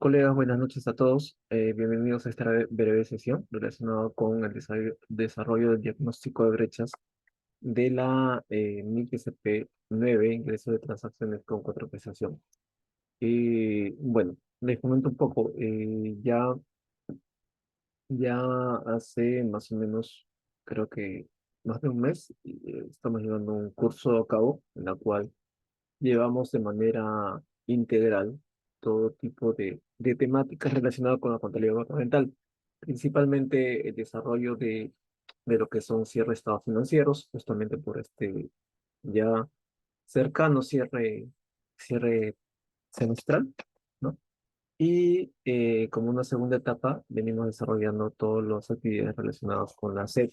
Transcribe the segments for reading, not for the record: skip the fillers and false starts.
Colegas, buenas noches a todos. Bienvenidos a esta breve sesión relacionada con el desarrollo del diagnóstico de brechas de la MIC-SP 9, ingreso de transacciones con contraprestación. Bueno, les comento un poco. Ya hace más o menos, creo que más de un mes, estamos llevando un curso a cabo en la cual llevamos de manera integral todo tipo de temáticas relacionadas con la contabilidad gubernamental, principalmente el desarrollo de lo que son cierre de estados financieros, justamente por este ya cercano cierre semestral, ¿no? Y como una segunda etapa, venimos desarrollando todas las actividades relacionadas con la SED,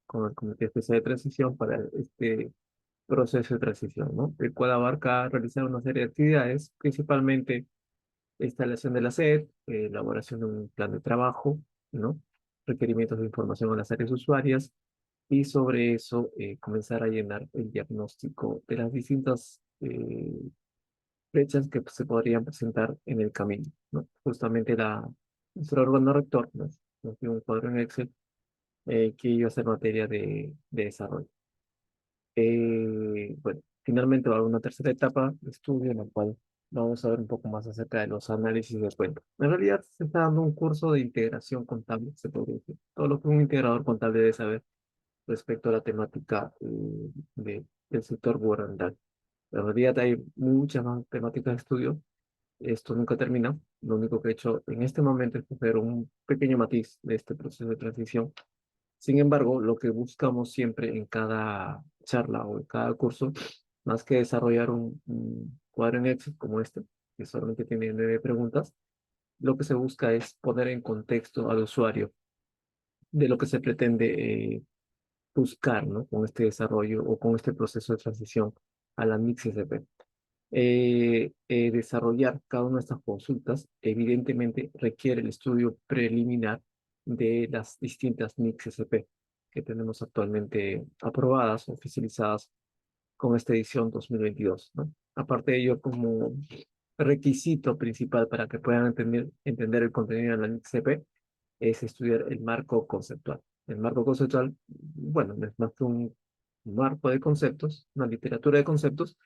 con el Comité Especial de Transición para este proceso de transición, ¿no? El cual abarca realizar una serie de actividades, principalmente instalación de la SED, elaboración de un plan de trabajo, ¿no? Requerimientos de información a las áreas usuarias y sobre eso comenzar a llenar el diagnóstico de las distintas fechas que se podrían presentar en el camino, ¿no? Justamente nuestro órgano rector nos dio un cuadro en Excel que iba a ser materia de desarrollo. Bueno, finalmente va a haber una tercera etapa de estudio en la cual vamos a ver un poco más acerca de los análisis de cuentas. En realidad se está dando un curso de integración contable, se podría decir. Todo lo que un integrador contable debe saber respecto a la temática del sector gubernamental. En realidad hay muchas más temáticas de estudio. Esto nunca termina. Lo único que he hecho en este momento es coger un pequeño matiz de este proceso de transición. Sin embargo, lo que buscamos siempre en cada charla o en cada curso, más que desarrollar un cuadro en Excel como este, que solamente tiene 9 preguntas, lo que se busca es poner en contexto al usuario de lo que se pretende buscar, ¿no? Con este desarrollo o con este proceso de transición a la MIX-SP. Desarrollar cada una de estas consultas evidentemente requiere el estudio preliminar de las distintas MIX-SP que tenemos actualmente aprobadas, oficializadas con esta edición 2022, ¿no? Aparte de ello, como requisito principal para que puedan entender el contenido de la MIX-SP es estudiar el marco conceptual. El marco conceptual, bueno, no es más que un marco de conceptos, una literatura de conceptos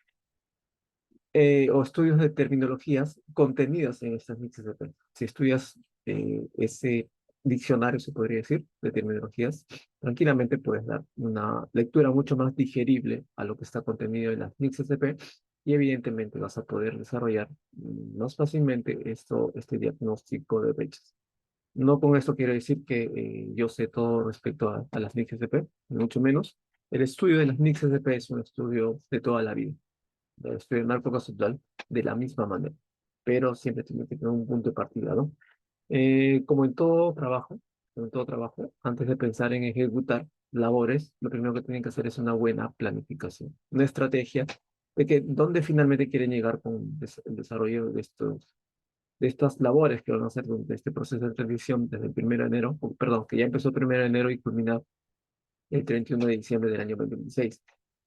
o estudios de terminologías contenidas en estas mixes de texto. Si estudias ese diccionario, se podría decir, de terminologías, tranquilamente puedes dar una lectura mucho más digerible a lo que está contenido en las mixes de P y evidentemente vas a poder desarrollar más fácilmente este diagnóstico de brechas. No con esto quiero decir que yo sé todo respecto a las mixes de P, mucho menos. El estudio de las mixes de P es un estudio de toda la vida. Estudiar el marco conceptual de la misma manera, pero siempre tiene que tener un punto de partida, ¿no? Como en todo trabajo, antes de pensar en ejecutar labores, lo primero que tienen que hacer es una buena planificación, una estrategia de que dónde finalmente quieren llegar con el desarrollo de estas labores que van a hacer durante este proceso de transición desde el 1 de enero, perdón, que ya empezó el 1 de enero y culmina el 31 de diciembre del año 2026.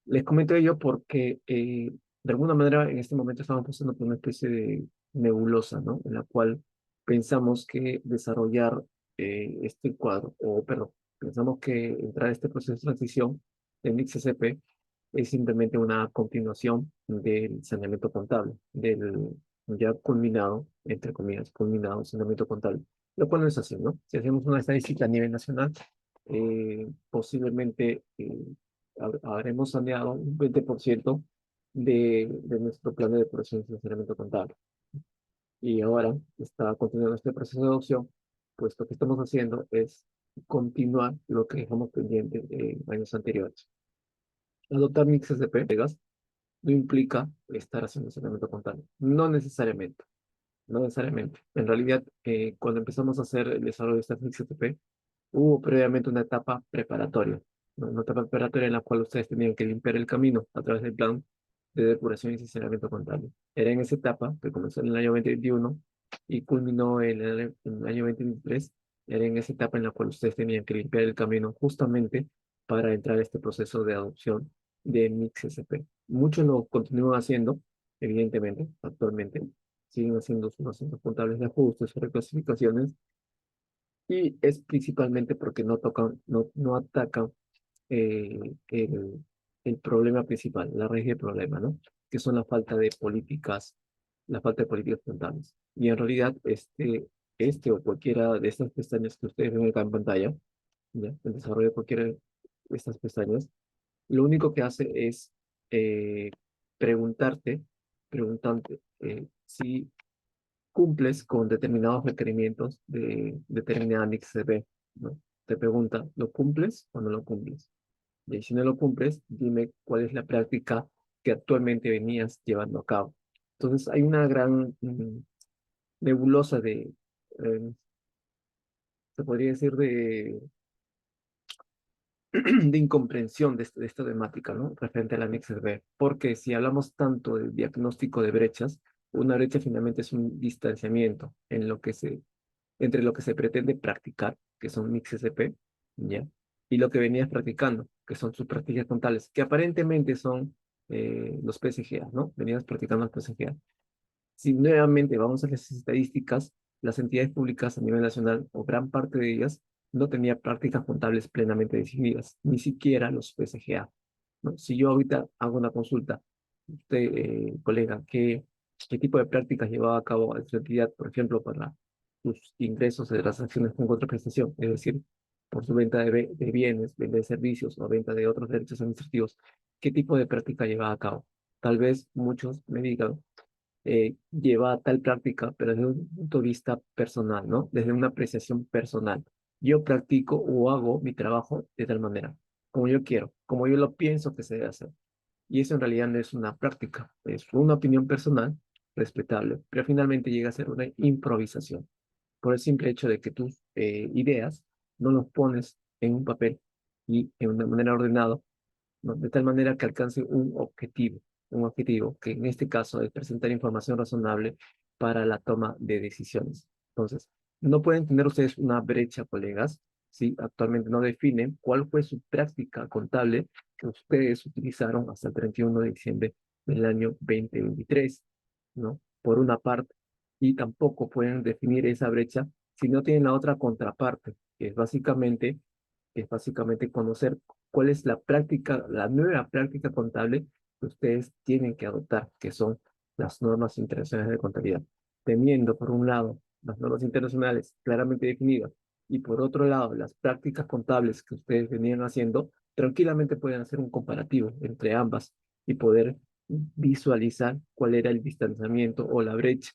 Les comento ello porque de alguna manera en este momento estamos pasando por una especie de nebulosa, ¿no? En la cual pensamos que desarrollar este cuadro, o perdón, pensamos que entrar a este proceso de transición en XSP es simplemente una continuación del saneamiento contable, del ya culminado, entre comillas, culminado saneamiento contable, lo cual no es así, ¿no? Si hacemos una estadística a nivel nacional, posiblemente habremos saneado un 20% de nuestro plan de depuración y financiamiento contable. Y ahora está continuando este proceso de adopción, pues lo que estamos haciendo es continuar lo que dejamos pendiente en años anteriores. Adoptar mixes de pegas no implica estar haciendo saneamiento contable. No necesariamente. No necesariamente. En realidad, cuando empezamos a hacer el desarrollo de estas mixes de P, hubo previamente una etapa preparatoria, ¿no? Una etapa preparatoria en la cual ustedes tenían que limpiar el camino a través del plan de depuración y sinceramiento contable. Era en esa etapa que comenzó en el año 2021 y culminó en el año 2023. Era en esa etapa en la cual ustedes tenían que limpiar el camino justamente para entrar a este proceso de adopción de Mix SP. Muchos lo continúan haciendo, evidentemente, actualmente. siguen haciendo sus asuntos contables de ajustes o reclasificaciones, y es principalmente porque no atacan eh, el, el problema principal, la raíz del problema, ¿no? Que son la falta de políticas contables. Y en realidad, este o cualquiera de estas pestañas que ustedes ven acá en pantalla, ¿ya? El desarrollo de cualquiera de estas pestañas, lo único que hace es eh, preguntarte, si cumples con determinados requerimientos de determinada NIC-CB, ¿no? Te pregunta, ¿lo cumples o no lo cumples? Y si no lo cumples, dime cuál es la práctica que actualmente venías llevando a cabo. Entonces, hay una gran nebulosa eh, se podría decir, de incomprensión de esta temática, ¿no? Referente a la NICSB. Porque si hablamos tanto del diagnóstico de brechas, una brecha finalmente es un distanciamiento entre lo que se pretende practicar, que son MIC-CCP, ¿ya? Y lo que venías practicando, que son sus prácticas contables, que aparentemente son los PSGA, ¿no? Venías practicando los PSGA. Si nuevamente vamos a las estadísticas, las entidades públicas a nivel nacional, o gran parte de ellas, no tenía prácticas contables plenamente definidas, ni siquiera los PSGA, ¿no? Si yo ahorita hago una consulta, usted, colega, ¿qué tipo de prácticas llevaba a cabo su entidad, por ejemplo, para sus ingresos de transacciones con contraprestación? Es decir, por su venta de bienes, venta de servicios o venta de otros derechos administrativos. ¿Qué tipo de práctica llevaba a cabo? Tal vez muchos me digan, lleva a tal práctica, pero desde un punto de vista personal, ¿no? Desde una apreciación personal. Yo practico o hago mi trabajo de tal manera, como yo quiero, como yo lo pienso que se debe hacer. Y eso en realidad no es una práctica, es una opinión personal respetable, pero finalmente llega a ser una improvisación por el simple hecho de que tus ideas no los pones en un papel y en una manera ordenada, ¿no? De tal manera que alcance un objetivo que en este caso es presentar información razonable para la toma de decisiones. Entonces, no pueden tener ustedes una brecha, colegas, si actualmente no definen cuál fue su práctica contable que ustedes utilizaron hasta el 31 de diciembre del año 2023, ¿no? Por una parte, y tampoco pueden definir esa brecha si no tienen la otra contraparte, que es básicamente conocer cuál es la práctica, la nueva práctica contable que ustedes tienen que adoptar, que son las normas internacionales de contabilidad, teniendo por un lado las normas internacionales claramente definidas y por otro lado las prácticas contables que ustedes venían haciendo, tranquilamente pueden hacer un comparativo entre ambas y poder visualizar cuál era el distanciamiento o la brecha,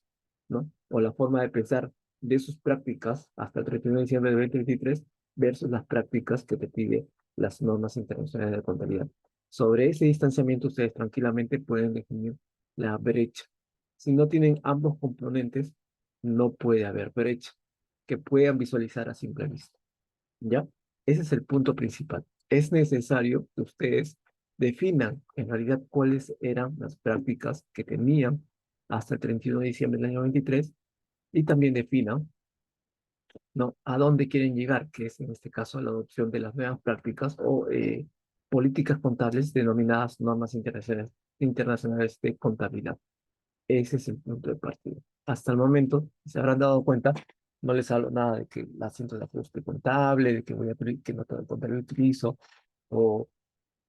¿no? O la forma de pensar de sus prácticas hasta el 31 de diciembre de 2023 versus las prácticas que te pide las normas internacionales de contabilidad. Sobre ese distanciamiento, ustedes tranquilamente pueden definir la brecha. Si no tienen ambos componentes, no puede haber brecha que puedan visualizar a simple vista. ¿Ya? Ese es el punto principal. Es necesario que ustedes definan en realidad cuáles eran las prácticas que tenían hasta el 31 de diciembre del año 23 y también definan, ¿no? A dónde quieren llegar, que es en este caso la adopción de las nuevas prácticas o políticas contables denominadas normas internacionales de contabilidad. Ese es el punto de partida. Hasta el momento, si se habrán dado cuenta, no les hablo nada de que el asiento de ajuste contable, de que que nota de contable utilizo, o,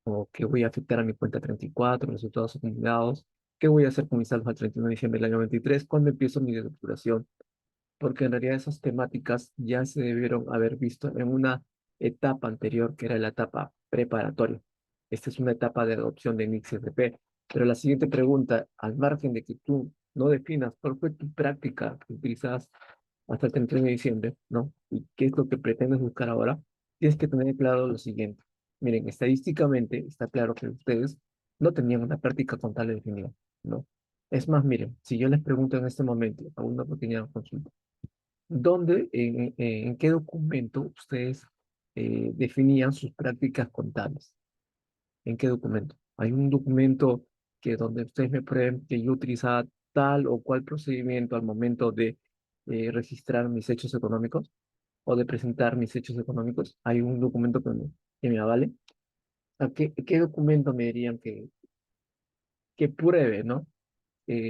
o que voy a afectar a mi cuenta 34, resultados acumulados, qué voy a hacer con mis saldos al 31 de diciembre del año 23, cuando empiezo mi depuración, porque en realidad esas temáticas ya se debieron haber visto en una etapa anterior, que era la etapa preparatoria. Esta es una etapa de adopción de NICS-FP. Pero la siguiente pregunta, al margen de que tú no definas cuál fue tu práctica que utilizabas hasta el 31 de diciembre, ¿no? Y qué es lo que pretendes buscar ahora, tienes que tener claro lo siguiente. Miren, estadísticamente está claro que ustedes no tenían una práctica contable definida, ¿no? Es más, miren, si yo les pregunto en este momento, a una pequeña consulta, ¿dónde, en qué documento ustedes definían sus prácticas contables? ¿En qué documento? ¿Hay un documento que donde ustedes me prueben que yo utilizaba tal o cual procedimiento al momento de registrar mis hechos económicos o de presentar mis hechos económicos? ¿Hay un documento que me avale? ¿A qué documento me dirían que pruebe, ¿no?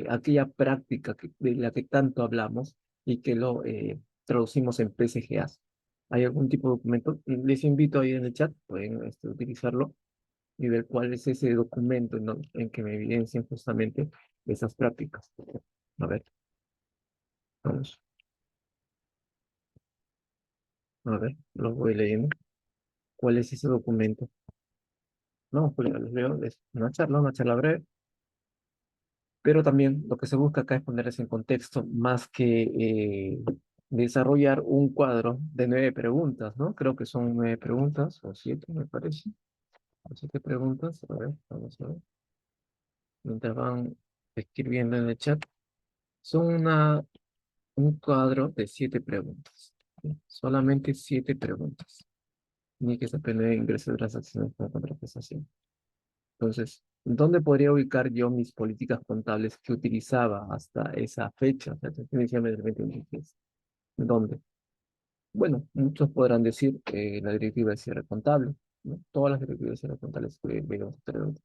aquella práctica de la que tanto hablamos y que lo traducimos en PSGAs. ¿Hay algún tipo de documento? Les invito ahí en el chat, pueden utilizarlo y ver cuál es ese documento en que me evidencian justamente esas prácticas. A ver, vamos, a ver, lo voy leyendo. ¿Cuál es ese documento? No, pues les leo, es una charla breve, pero también lo que se busca acá es ponerles en contexto más que desarrollar un cuadro de 9 preguntas, ¿no? Creo que son 9 preguntas, o 7, me parece. O 7 preguntas, a ver, vamos a ver. Mientras van escribiendo en el chat, son un cuadro de 7 preguntas. ¿Sí? Solamente 7 preguntas. Ni que se pelee ingreso de transacciones para contraprestación. Entonces, ¿dónde podría ubicar yo mis políticas contables que utilizaba hasta esa fecha, hasta el 31 de diciembre del 2023? ¿Dónde? Bueno, muchos podrán decir que la directiva de cierre contable, ¿no? Todas las directivas de cierre contables que vimos anteriormente.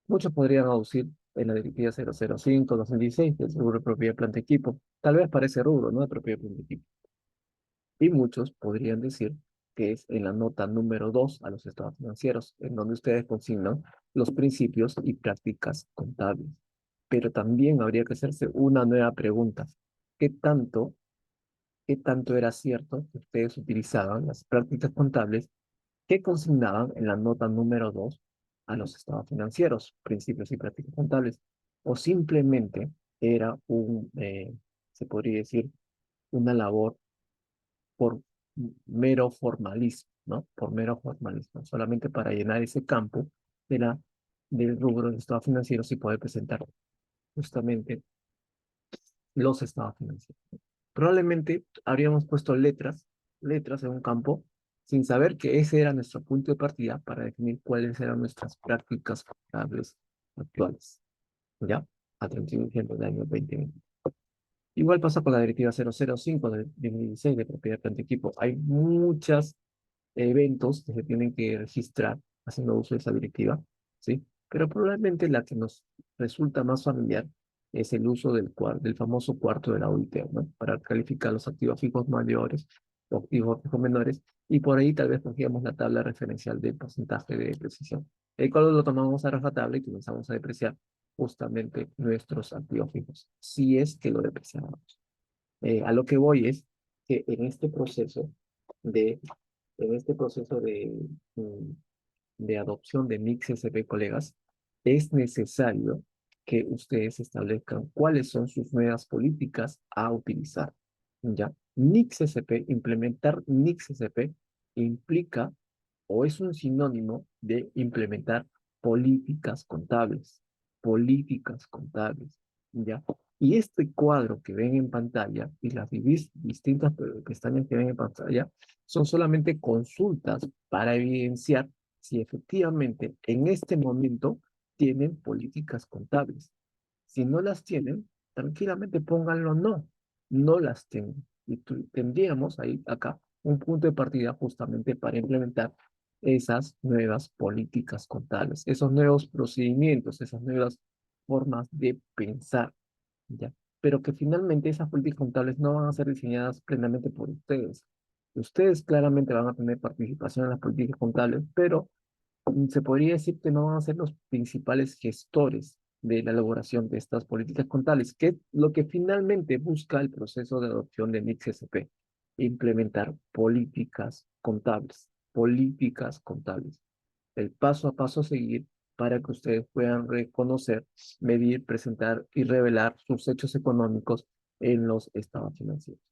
Muchos podrían aducir en la directiva 005-2016 del rubro de propiedad de planta equipo, tal vez para ese rubro, ¿no? De propiedad de planta equipo. Y muchos podrían decir que es en la nota número 2 a los estados financieros, en donde ustedes consignan los principios y prácticas contables. Pero también habría que hacerse una nueva pregunta. ¿Qué tanto, qué tanto era cierto que ustedes utilizaban las prácticas contables que consignaban en la nota número 2 a los estados financieros, principios y prácticas contables? O simplemente era se podría decir, una labor por mero formalismo, ¿no? Por mero formalismo, solamente para llenar ese campo de del rubro de estados financieros y poder presentar justamente los estados financieros. Probablemente habríamos puesto letras en un campo, sin saber que ese era nuestro punto de partida para definir cuáles eran nuestras prácticas contables actuales, ¿ya? A 31 de diciembre del año 2020. Igual pasa con la directiva 005 de 2016 de propiedad de equipo. Hay muchos eventos que se tienen que registrar haciendo uso de esa directiva, ¿sí? Pero probablemente la que nos resulta más familiar es el uso del famoso cuarto de la OIT, ¿no? Para calificar los activos fijos mayores o activos fijos menores, y por ahí tal vez cogíamos la tabla referencial del porcentaje de depreciación, el cual lo tomamos a rajatabla y comenzamos a depreciar justamente nuestros activos fijos, si es que lo depreciamos. A lo que voy es que de, en este proceso mm, de adopción de Mix SP, colegas, es necesario que ustedes establezcan cuáles son sus nuevas políticas a utilizar. ¿Ya? Mix SP, implementar Mix SP implica o es un sinónimo de implementar políticas contables, políticas contables, ¿ya? Y este cuadro que ven en pantalla y las distintas pestañas que ven en pantalla son solamente consultas para evidenciar si efectivamente en este momento tienen políticas contables. Si no las tienen, tranquilamente pónganlo no, no las tienen. Y tendríamos ahí, acá, un punto de partida justamente para implementar esas nuevas políticas contables, esos nuevos procedimientos, esas nuevas formas de pensar, ¿ya? Pero que finalmente esas políticas contables no van a ser diseñadas plenamente por ustedes. Ustedes claramente van a tener participación en las políticas contables, pero se podría decir que no van a ser los principales gestores de la elaboración de estas políticas contables, que es lo que finalmente busca el proceso de adopción de NICS-SP, implementar políticas contables, el paso a paso a seguir para que ustedes puedan reconocer, medir, presentar y revelar sus hechos económicos en los estados financieros.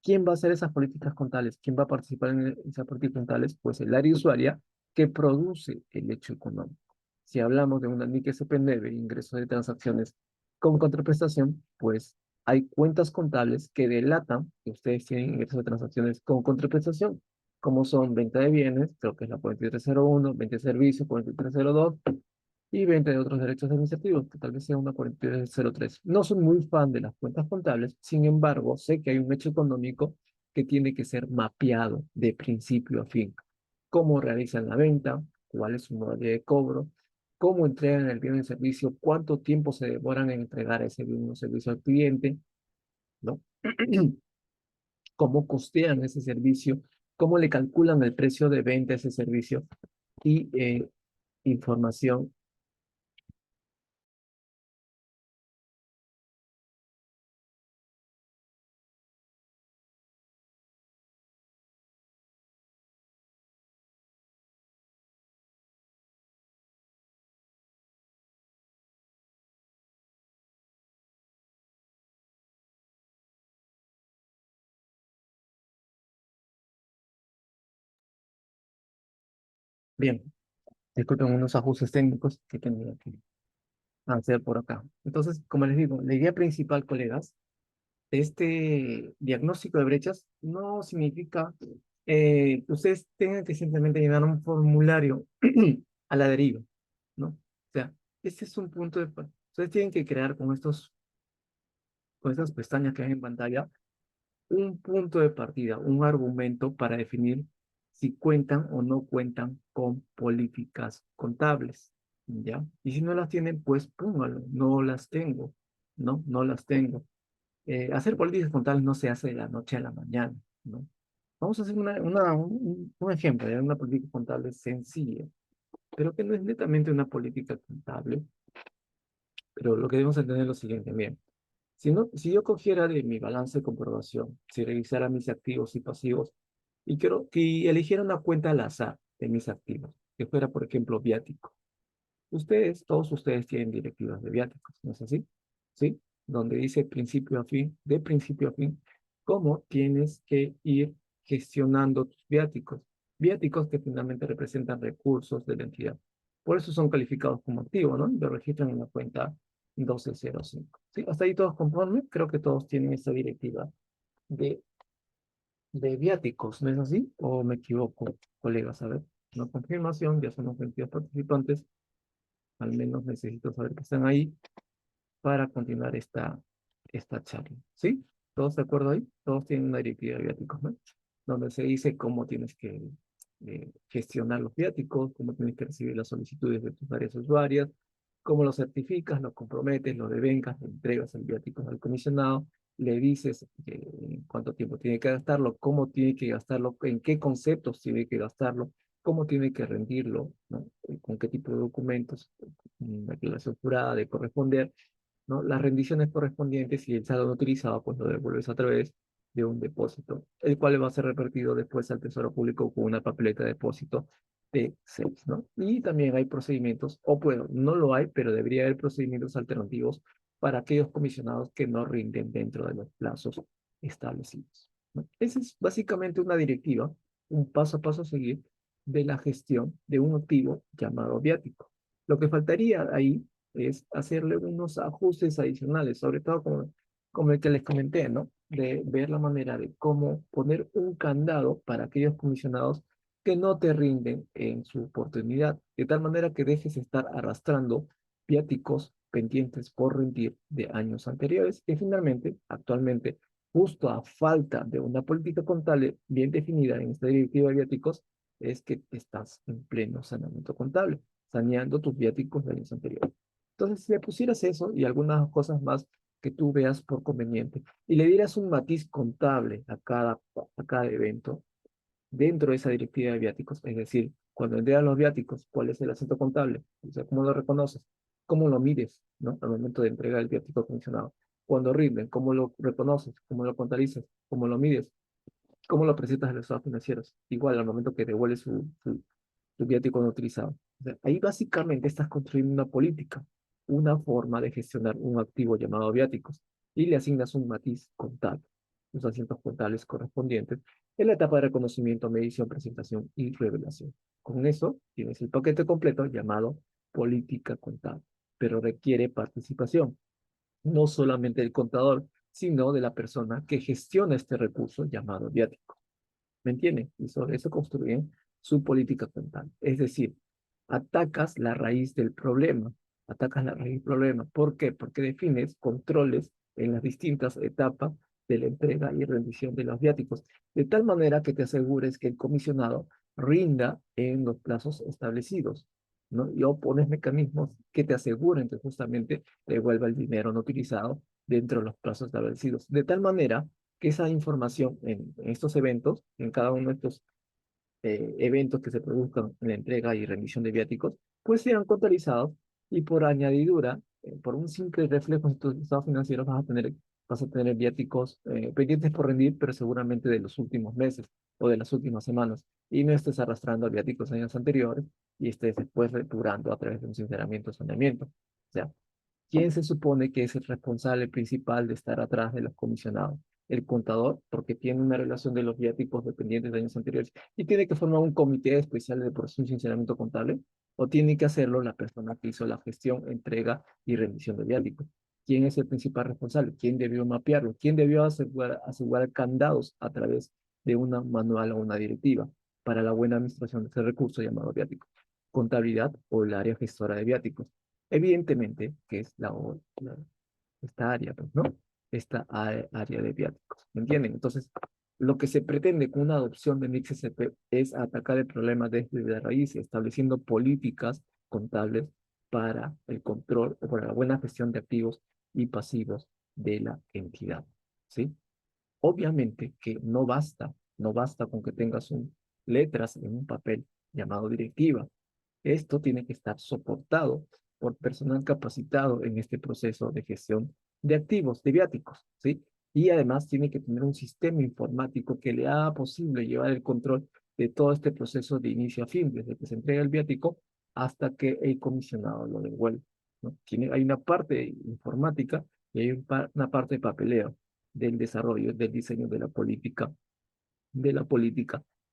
¿Quién va a hacer esas políticas contables? ¿Quién va a participar en esas políticas contables? Pues el área usuaria que produce el hecho económico. Si hablamos de una NIC SP9, ingresos de transacciones con contraprestación, pues hay cuentas contables que delatan que ustedes tienen ingresos de transacciones con contraprestación, como son venta de bienes, creo que es la 4301, venta de servicios, 4302, y venta de otros derechos administrativos, que tal vez sea una 4303. No soy muy fan de las cuentas contables, sin embargo, sé que hay un hecho económico que tiene que ser mapeado de principio a fin. ¿Cómo realizan la venta? ¿Cuál es su modalidad de cobro? cómo entregan el bien o servicio, cuánto tiempo se demoran en entregar ese bien o servicio al cliente, ¿no? Cómo costean ese servicio, cómo le calculan el precio de venta a ese servicio y información. Bien, disculpen unos ajustes técnicos que tenía que hacer por acá. Entonces, como les digo, la idea principal, colegas, de este diagnóstico de brechas no significa ustedes tengan que simplemente llenar un formulario a la deriva, ¿no? O sea, este es un punto de... Ustedes tienen que crear con estas pestañas que ven en pantalla un punto de partida, un argumento para definir si cuentan o no cuentan con políticas contables, ¿ya? Y si no las tienen, pues póngalo, no las tengo, ¿no? No las tengo. Hacer políticas contables no se hace de la noche a la mañana, ¿no? Vamos a hacer un ejemplo de una política contable sencilla, pero que no es netamente una política contable, pero lo que debemos entender es lo siguiente, bien. Si, no, si yo cogiera de mi balance de comprobación, si revisara mis activos y pasivos, y quiero que eligiera una cuenta al azar de mis activos, que fuera, por ejemplo, viático. Ustedes, todos ustedes tienen directivas de viáticos, ¿no es así? ¿Sí? Donde dice principio a fin, de principio a fin, cómo tienes que ir gestionando tus viáticos. Viáticos que finalmente representan recursos de la entidad. Por eso son calificados como activos, ¿no? Lo registran en la cuenta 1205. ¿Sí? Hasta ahí todos conformes. Creo que todos tienen esta directiva de, de viáticos, ¿no es así? ¿O me equivoco, colegas? A ver, una confirmación, ya somos 22 participantes. Al menos necesito saber que están ahí para continuar esta charla. ¿Sí? ¿Todos de acuerdo ahí? Todos tienen una directiva de viáticos, ¿no? Donde se dice cómo tienes que gestionar los viáticos, cómo tienes que recibir las solicitudes de tus áreas usuarias, cómo lo certificas, lo comprometes, lo devengas, le entregas el viático al comisionado, le dices cuánto tiempo tiene que gastarlo, cómo tiene que gastarlo, en qué conceptos tiene que gastarlo, cómo tiene que rendirlo, ¿no? Con qué tipo de documentos, una declaración jurada de corresponder, ¿no? Las rendiciones correspondientes y el saldo no utilizado, pues lo devuelves a través de un depósito, el cual va a ser repartido después al Tesoro Público con una papeleta de depósito de CEPS, ¿no? Y también hay procedimientos, o bueno, no lo hay, pero debería haber procedimientos alternativos para aquellos comisionados que no rinden dentro de los plazos establecidos, ¿no? Esa es básicamente una directiva, un paso a paso a seguir de la gestión de un activo llamado viático. Lo que faltaría ahí es hacerle unos ajustes adicionales, sobre todo como el que les comenté, ¿no? De ver la manera de cómo poner un candado para aquellos comisionados que no te rinden en su oportunidad, de tal manera que dejes de estar arrastrando viáticos pendientes por rendir de años anteriores y finalmente, actualmente, justo a falta de una política contable bien definida en esta directiva de viáticos, es que estás en pleno saneamiento contable, saneando tus viáticos de años anteriores. Entonces, si le pusieras eso y algunas cosas más que tú veas por conveniente y le dieras un matiz contable a cada evento dentro de esa directiva de viáticos, es decir, cuando entregan los viáticos, ¿cuál es el acento contable? O sea, ¿cómo lo reconoces? ¿Cómo lo mides, ¿no? Al momento de entregar el viático comisionado. Cuando rinden, ¿cómo lo reconoces? ¿Cómo lo contabilizas? ¿Cómo lo mides? ¿Cómo lo presentas a los estados financieros? Igual al momento que devuelves su viático no utilizado. O sea, ahí básicamente estás construyendo una política, una forma de gestionar un activo llamado viáticos y le asignas un matiz contable, los asientos contables correspondientes en la etapa de reconocimiento, medición, presentación y revelación. Con eso tienes el paquete completo llamado política contable, pero requiere participación, no solamente del contador, sino de la persona que gestiona este recurso llamado viático. ¿Me entienden? Y sobre eso construyen su política contable. Es decir, atacas la raíz del problema. Atacas la raíz del problema. ¿Por qué? Porque defines controles en las distintas etapas de la entrega y rendición de los viáticos, de tal manera que te asegures que el comisionado rinda en los plazos establecidos. ¿no? Y o pones mecanismos que te aseguren que justamente devuelva el dinero no utilizado dentro de los plazos establecidos. De tal manera que esa información en estos eventos, en cada uno de estos eventos que se produzcan en la entrega y remisión de viáticos, pues sean contabilizados y por añadidura, por un simple reflejo en tus estados financieros, vas a tener viáticos pendientes por rendir, pero seguramente de los últimos meses o de las últimas semanas, y no estés arrastrando viáticos de años anteriores y estés después depurando a través de un sinceramiento o saneamiento. O sea, ¿quién se supone que es el responsable principal de estar atrás de los comisionados? El contador, porque tiene una relación de los viáticos dependientes de años anteriores y tiene que formar un comité especial de proceso de sinceramiento contable, o tiene que hacerlo la persona que hizo la gestión, entrega y rendición de viáticos. ¿Quién es el principal responsable? ¿Quién debió mapearlo? ¿Quién debió asegurar candados a través de una manual o una directiva para la buena administración de ese recurso llamado viático? Contabilidad o el área gestora de viáticos. Evidentemente, que es esta área, pues, ¿no? Esta área de viáticos, ¿me entienden? Entonces, lo que se pretende con una adopción de NICS-SP es atacar el problema desde la raíz, estableciendo políticas contables para el control o para la buena gestión de activos y pasivos de la entidad, ¿sí? Obviamente que no basta con que tengas letras en un papel llamado directiva. Esto tiene que estar soportado por personal capacitado en este proceso de gestión de activos, de viáticos, ¿sí? Y además tiene que tener un sistema informático que le haga posible llevar el control de todo este proceso de inicio a fin, desde que se entrega el viático hasta que el comisionado lo devuelve, ¿no? Hay una parte informática y hay una parte de papeleo del desarrollo, del diseño de la política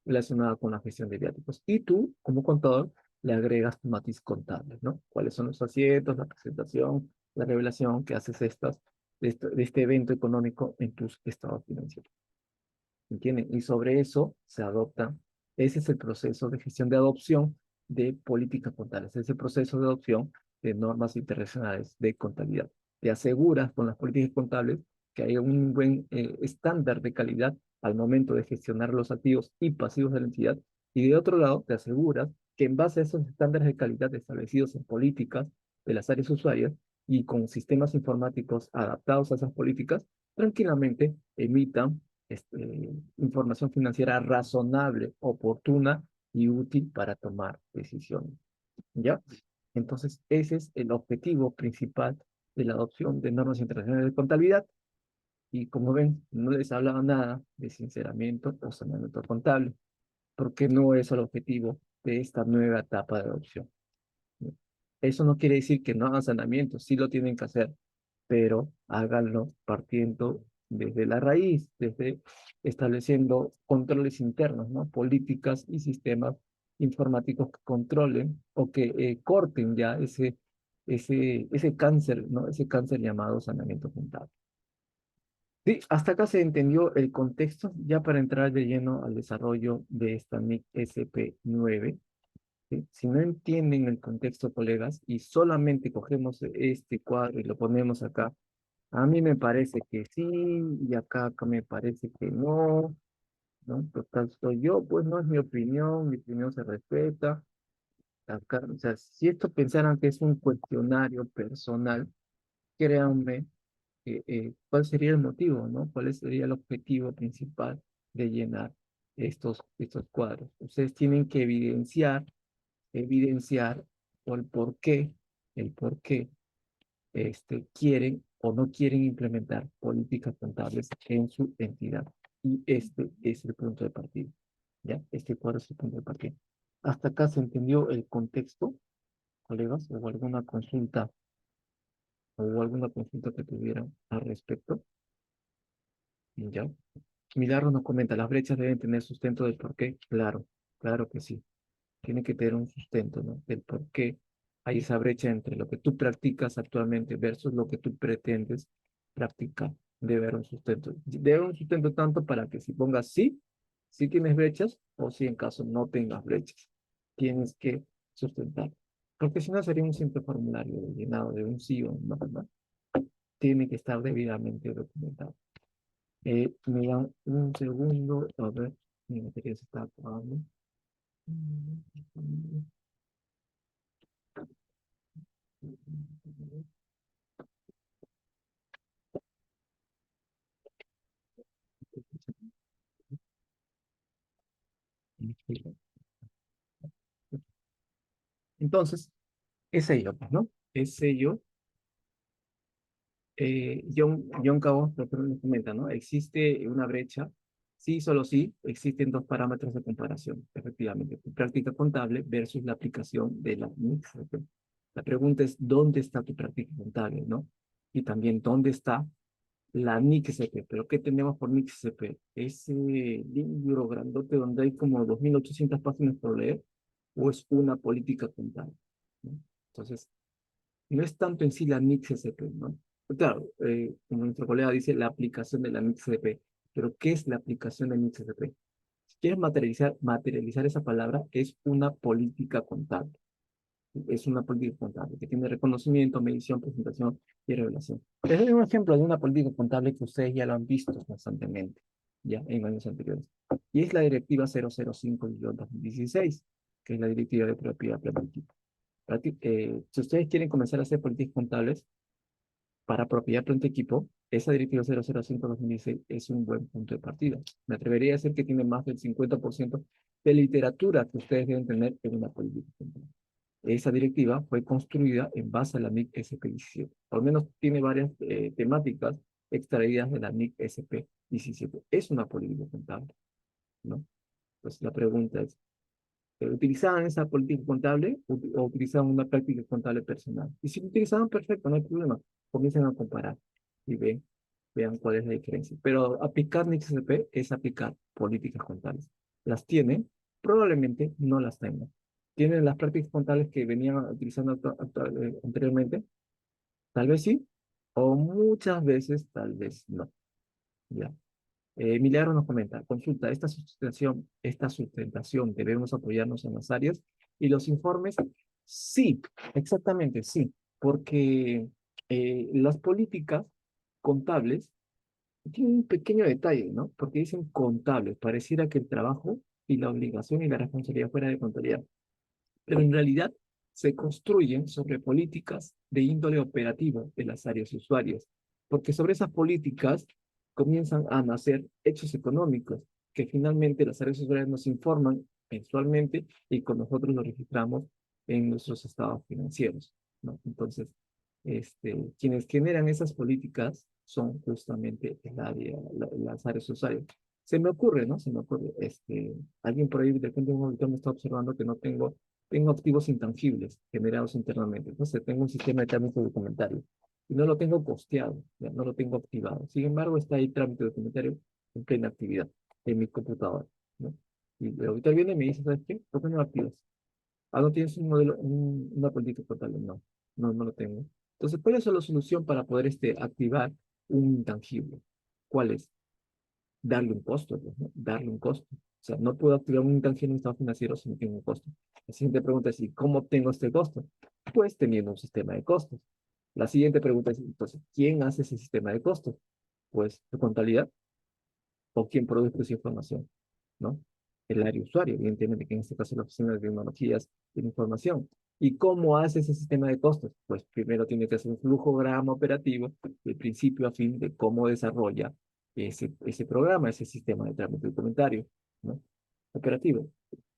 relacionada con la gestión de viáticos. Y tú, como contador, le agregas tu matiz contable, ¿no? ¿Cuáles son los asientos, la presentación, la revelación que haces de este evento económico en tus estados financieros? ¿Entienden? Y sobre eso se adopta, ese es el proceso de gestión de adopción de políticas contables, ese proceso de adopción de normas internacionales de contabilidad. Te aseguras con las políticas contables que hay un buen estándar de calidad al momento de gestionar los activos y pasivos de la entidad, y de otro lado te aseguras que en base a esos estándares de calidad establecidos en políticas de las áreas usuarias y con sistemas informáticos adaptados a esas políticas, tranquilamente emitan información financiera razonable, oportuna y útil para tomar decisiones. ¿Ya? Entonces, ese es el objetivo principal de la adopción de normas internacionales de contabilidad. Y como ven, no les hablaba nada de sinceramiento o saneamiento contable, porque no es el objetivo de esta nueva etapa de adopción. Eso no quiere decir que no hagan saneamiento, sí lo tienen que hacer, pero háganlo partiendo desde la raíz, desde estableciendo controles internos, ¿no? Políticas y sistemas informáticos que controlen o que corten ya ese cáncer, ¿no? Ese cáncer llamado saneamiento contable. Sí, hasta acá se entendió el contexto, ya para entrar de lleno al desarrollo de esta NIC SP9. ¿Sí? Si no entienden el contexto, colegas, y solamente cogemos este cuadro y lo ponemos acá, a mí me parece que sí, y acá me parece que no, ¿no? Total, soy yo, pues no es mi opinión se respeta. Acá, o sea, si esto pensaran que es un cuestionario personal, créanme, ¿cuál sería el motivo, no? ¿Cuál sería el objetivo principal de llenar estos cuadros? Ustedes tienen que evidenciar o el por qué quieren o no quieren implementar políticas contables en su entidad. Y este es el punto de partida. ¿Ya? Este cuadro es el punto de partida. ¿Hasta acá se entendió el contexto, colegas? ¿O alguna consulta que tuvieran al respecto? ¿Ya? Milagro nos comenta, las brechas deben tener sustento del por qué. Claro, claro que sí. Tiene que tener un sustento, ¿no? Del por qué hay esa brecha entre lo que tú practicas actualmente versus lo que tú pretendes practicar. Debe haber un sustento. Debe haber un sustento tanto para que si pongas sí, sí tienes brechas, o si en caso no tengas brechas, tienes que sustentar. Porque si no sería un simple formulario llenado de un sí o un no, ¿no? Tiene que estar debidamente documentado. Me dan un segundo, a ver, mi batería se está acabando. Entonces, es ello, pues, ¿no? Es ello. John Cabo nos comenta, ¿no? Existe una brecha, sí, solo sí, existen dos parámetros de comparación, efectivamente, tu práctica contable versus la aplicación de la NICSP. La pregunta es, ¿dónde está tu práctica contable, no? Y también, ¿dónde está la NICSP? ¿Pero qué tenemos por NICSP? Ese libro grandote donde hay como 2.800 páginas por leer, ¿o es una política contable? ¿No? Entonces, no es tanto en sí la NICSP, ¿no? Claro, como nuestro colega dice, la aplicación de la NICSP. Pero, ¿qué es la aplicación de NICSP? Si quieres materializar esa palabra, es una política contable. Es una política contable que tiene reconocimiento, medición, presentación y revelación. Les doy un ejemplo de una política contable que ustedes ya lo han visto constantemente, ya en años anteriores. Y es la Directiva 005-2016, que es la Directiva de Propiedad Preventiva. Si ustedes quieren comenzar a hacer políticas contables para propiedad frente equipo, esa directiva 005-2016 es un buen punto de partida. Me atrevería a decir que tiene más del 50% de literatura que ustedes deben tener en una política contable. Esa directiva fue construida en base a la NIC SP17. Al menos tiene varias temáticas extraídas de la NIC SP17. Es una política contable, ¿no? Pues la pregunta es, ¿utilizaban esa política contable o utilizaban una práctica contable personal? Y si lo utilizaban, perfecto, no hay problema. Comiencen a comparar y vean cuál es la diferencia. Pero aplicar NICSP es aplicar políticas contables. ¿Las tienen? Probablemente no las tengan. ¿Tienen las prácticas contables que venían utilizando anteriormente? Tal vez sí, o muchas veces tal vez no. ¿Ya? Milagro nos comenta, consulta, esta sustentación, debemos apoyarnos en las áreas y los informes, sí, exactamente, sí, porque las políticas contables tienen un pequeño detalle, ¿no? Porque dicen contables, pareciera que el trabajo y la obligación y la responsabilidad fuera de contabilidad, pero en realidad se construyen sobre políticas de índole operativo de las áreas usuarias, porque sobre esas políticas comienzan a nacer hechos económicos que finalmente las áreas usuarias nos informan mensualmente y con nosotros lo registramos en nuestros estados financieros, ¿no? Entonces, quienes generan esas políticas son justamente las áreas usuarias. Se me ocurre, ¿no? Se me ocurre, alguien por ahí de repente un momento me está observando que no tengo activos intangibles generados internamente. Entonces, tengo un sistema de trámite documentario y no lo tengo costeado, ya, no lo tengo activado. Sin embargo, está ahí trámite documentario en plena actividad en mi computadora, ¿no? Y ahorita viene y me dice, ¿sabes qué? ¿Por qué no lo activas? Ah, ¿no tienes un modelo, una política contable? No, no lo tengo. Entonces, ¿cuál es la solución para poder activar un intangible? ¿Cuál es? Darle un costo, pues, ¿no? Darle un costo. O sea, no puedo activar un intangible en un estado financiero si no tengo un costo. La siguiente pregunta es, ¿y cómo obtengo este costo? Pues teniendo un sistema de costos. La siguiente pregunta es, entonces, ¿quién hace ese sistema de costos? Pues, ¿tu contabilidad o quién produce esa información? ¿No? El área usuario, evidentemente, que en este caso es la Oficina de Tecnologías de la Información. ¿Y cómo hace ese sistema de costos? Pues primero tiene que hacer un flujograma operativo de principio a fin de cómo desarrolla ese programa, ese sistema de trámite documentario, ¿no? Operativo,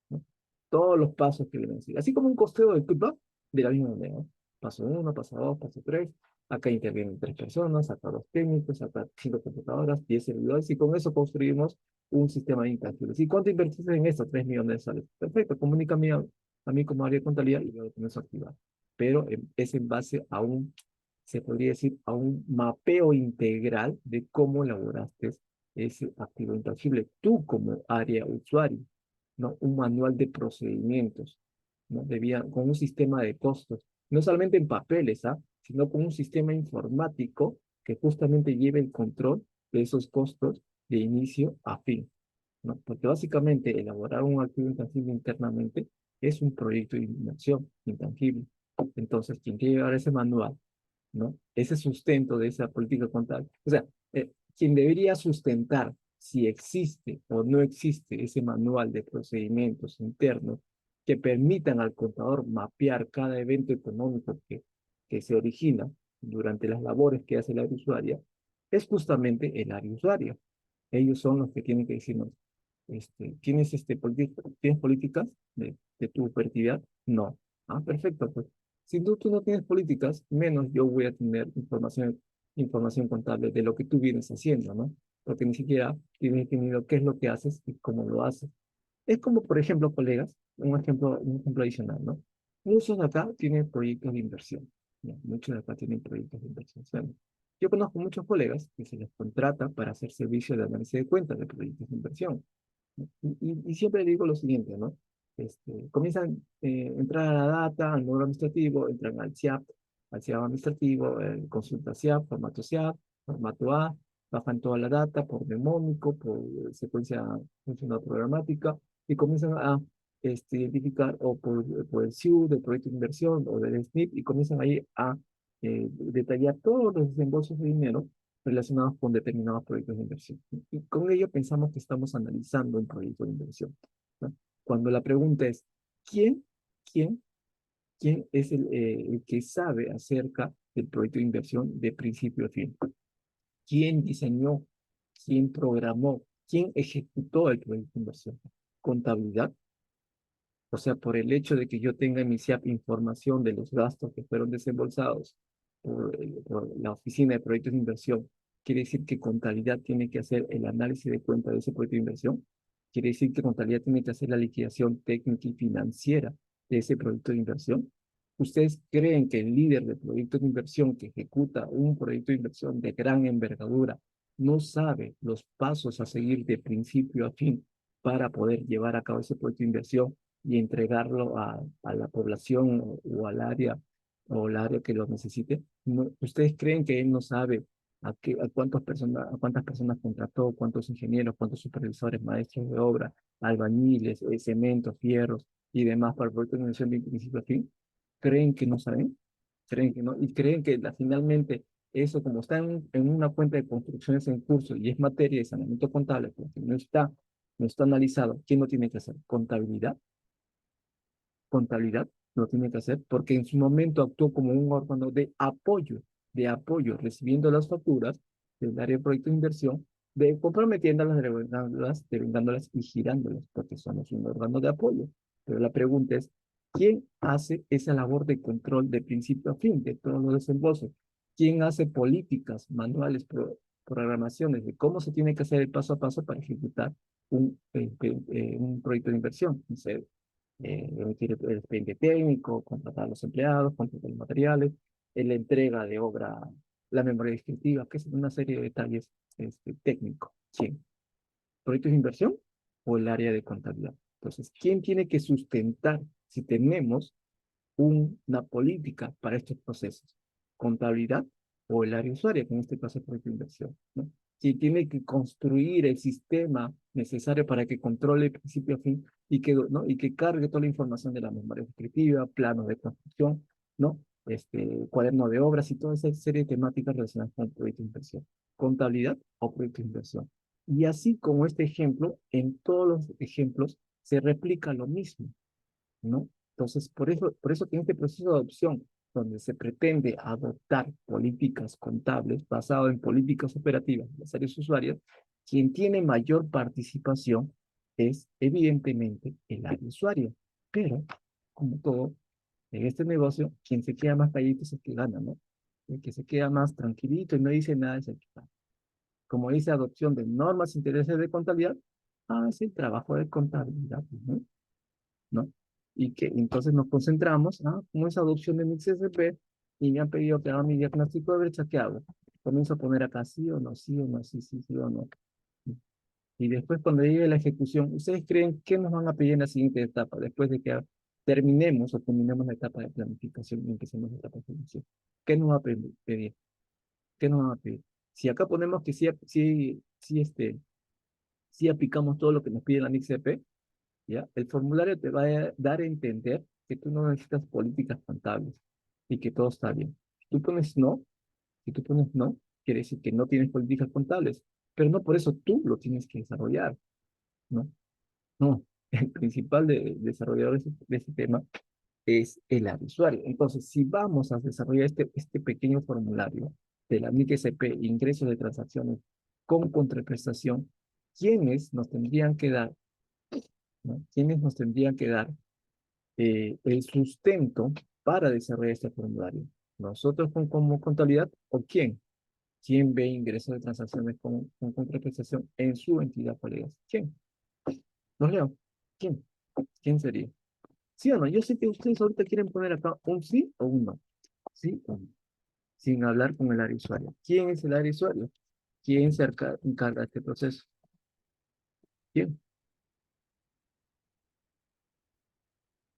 ¿no? Todos los pasos que le van a decir. Así como un costeo de feedback, de la misma manera, ¿no? Paso uno, paso dos, paso tres. Acá intervienen tres personas, acá dos técnicos, acá cinco computadoras, 10 servidores, y con eso construimos un sistema de intangibles. ¿Y cuánto invertiste en esto? 3 millones de soles. Perfecto, comunícame a mí como área de contabilidad y yo lo comienzo a activar. Pero es en base a se podría decir, a un mapeo integral de cómo elaboraste ese activo intangible, tú como área usuario, ¿no? Un manual de procedimientos, ¿no? Con un sistema de costos, no solamente en papeles, ¿ah? Sino con un sistema informático que justamente lleve el control de esos costos de inicio a fin, ¿no? Porque básicamente elaborar un activo intangible internamente es un proyecto de inversión intangible. Entonces, quien quiere llevar ese manual, ¿no? Ese sustento de esa política contable. O sea, quien debería sustentar si existe o no existe ese manual de procedimientos internos que permitan al contador mapear cada evento económico que que se origina durante las labores que hace el área usuaria es justamente el área usuaria. Ellos son los que tienen que decirnos, ¿tienes políticas de tu operatividad? No. Ah, perfecto, pues. Si tú no tienes políticas, menos yo voy a tener información contable de lo que tú vienes haciendo, ¿no? Porque ni siquiera tienes definido qué es lo que haces y cómo lo haces. Es como, por ejemplo, colegas, un ejemplo adicional, ¿no? Muchos de acá tienen proyectos de inversión. ¿Ya? Muchos de acá tienen proyectos de inversión. O sea, yo conozco muchos colegas que se les contrata para hacer servicio de análisis de cuentas de proyectos de inversión. Y siempre digo lo siguiente, ¿no? Comienzan a entrar a la data, al módulo administrativo, entran al SIAP administrativo, consulta SIAP, formato A, bajan toda la data por mnemónico, por secuencia funcional programática, y comienzan a identificar o por el SIU del proyecto de inversión o del SNIP, y comienzan ahí a detallar todos los desembolsos de dinero relacionados con determinados proyectos de inversión. Y con ello pensamos que estamos analizando un proyecto de inversión, ¿no? Cuando la pregunta es, ¿quién, quién, quién es el que sabe acerca del proyecto de inversión de principio a fin? ¿Quién diseñó? ¿Quién programó? ¿Quién ejecutó el proyecto de inversión? ¿Contabilidad? O sea, por el hecho de que yo tenga en mi SIAP información de los gastos que fueron desembolsados por la Oficina de Proyectos de Inversión, quiere decir que contabilidad tiene que hacer el análisis de cuenta de ese proyecto de inversión. Quiere decir que contabilidad tiene que hacer la liquidación técnica y financiera de ese proyecto de inversión. ¿Ustedes creen que el líder de proyectos de inversión que ejecuta un proyecto de inversión de gran envergadura no sabe los pasos a seguir de principio a fin para poder llevar a cabo ese proyecto de inversión y entregarlo a la población o al área o el área que lo necesite? No, ¿ustedes creen que él no sabe a cuántas personas contrató, cuántos ingenieros, cuántos supervisores, maestros de obra, albañiles, cemento, fierros y demás para el proyecto de inversión de principio a fin? ¿Creen que no saben? ¿Creen que no? Y creen que finalmente eso, como está en una cuenta de construcciones en curso y es materia de saneamiento contable, porque no está analizado, ¿quién lo tiene que hacer? Contabilidad lo tiene que hacer porque en su momento actuó como un órgano de apoyo, recibiendo las facturas del área de proyecto de inversión, comprometiéndolas, devengándolas y girándolas, porque somos un órgano de apoyo. Pero la pregunta es, ¿quién hace esa labor de control de principio a fin de todos los desembolsos? ¿Quién hace políticas, manuales, programaciones de cómo se tiene que hacer el paso a paso para ejecutar un proyecto de inversión? No sé, emitir el expediente técnico, contratar a los empleados, contratar los materiales, la entrega de obra, la memoria descriptiva, que es una serie de detalles técnicos. ¿Quién? ¿Proyectos de inversión o el área de contabilidad? Entonces, ¿quién tiene que sustentar si tenemos una política para estos procesos? ¿Contabilidad o el área usuaria, que en este caso es proyecto de inversión, ¿no? Si tiene que construir el sistema necesario para que controle el principio a fin y que, ¿no? y que cargue toda la información de la memoria descriptiva, planos de construcción, ¿no? Cuaderno de obras y toda esa serie de temáticas relacionadas con el proyecto de inversión. Contabilidad o proyecto de inversión. Y así como este ejemplo, en todos los ejemplos se replica lo mismo, ¿no? Entonces, por eso que en este proceso de adopción, donde se pretende adoptar políticas contables basado en políticas operativas de las áreas usuarias, quien tiene mayor participación es evidentemente el área usuaria. Pero, como todo, en este negocio, quien se queda más calladito es el que gana, ¿no? El que se queda más tranquilito y no dice nada es el que gana. Como dice adopción de normas e intereses de contabilidad, es el trabajo de contabilidad, ¿no? ¿No? Y que entonces nos concentramos, como esa adopción de mi CSP, y me han pedido que haga mi diagnóstico de brecha, ¿qué hago? Comienzo a poner acá sí o no, sí o no, sí, sí, sí o no. Y después cuando llegue la ejecución, ¿ustedes creen que nos van a pedir en la siguiente etapa, después de que terminemos la etapa de planificación y empecemos la etapa de ejecución? ¿Qué nos va a pedir? ¿Qué nos van a pedir? Si acá ponemos que sí aplicamos todo lo que nos pide la NICCP, ¿ya? El formulario te va a dar a entender que tú no necesitas políticas contables y que todo está bien. Si tú pones no, quiere decir que no tienes políticas contables, pero no por eso tú lo tienes que desarrollar, ¿no? No, el principal desarrollador de ese tema es el área usuario. Entonces, si vamos a desarrollar este pequeño formulario de la MIC-SP, ingresos de transacciones con contraprestación, ¿quiénes nos tendrían que dar, ¿no? ¿Quiénes nos tendrían que dar el sustento para desarrollar este formulario? ¿Nosotros como contabilidad o quién? ¿Quién ve ingresos de transacciones con contraprestación en su entidad, colegas? ¿Quién? Los leo. ¿Quién? ¿Quién sería? ¿Sí o no? Yo sé que ustedes ahorita quieren poner acá un sí o un no. ¿Sí o no? Sin hablar con el área usuario. ¿Quién es el área usuario? ¿Quién se encarga de este proceso? ¿Quién?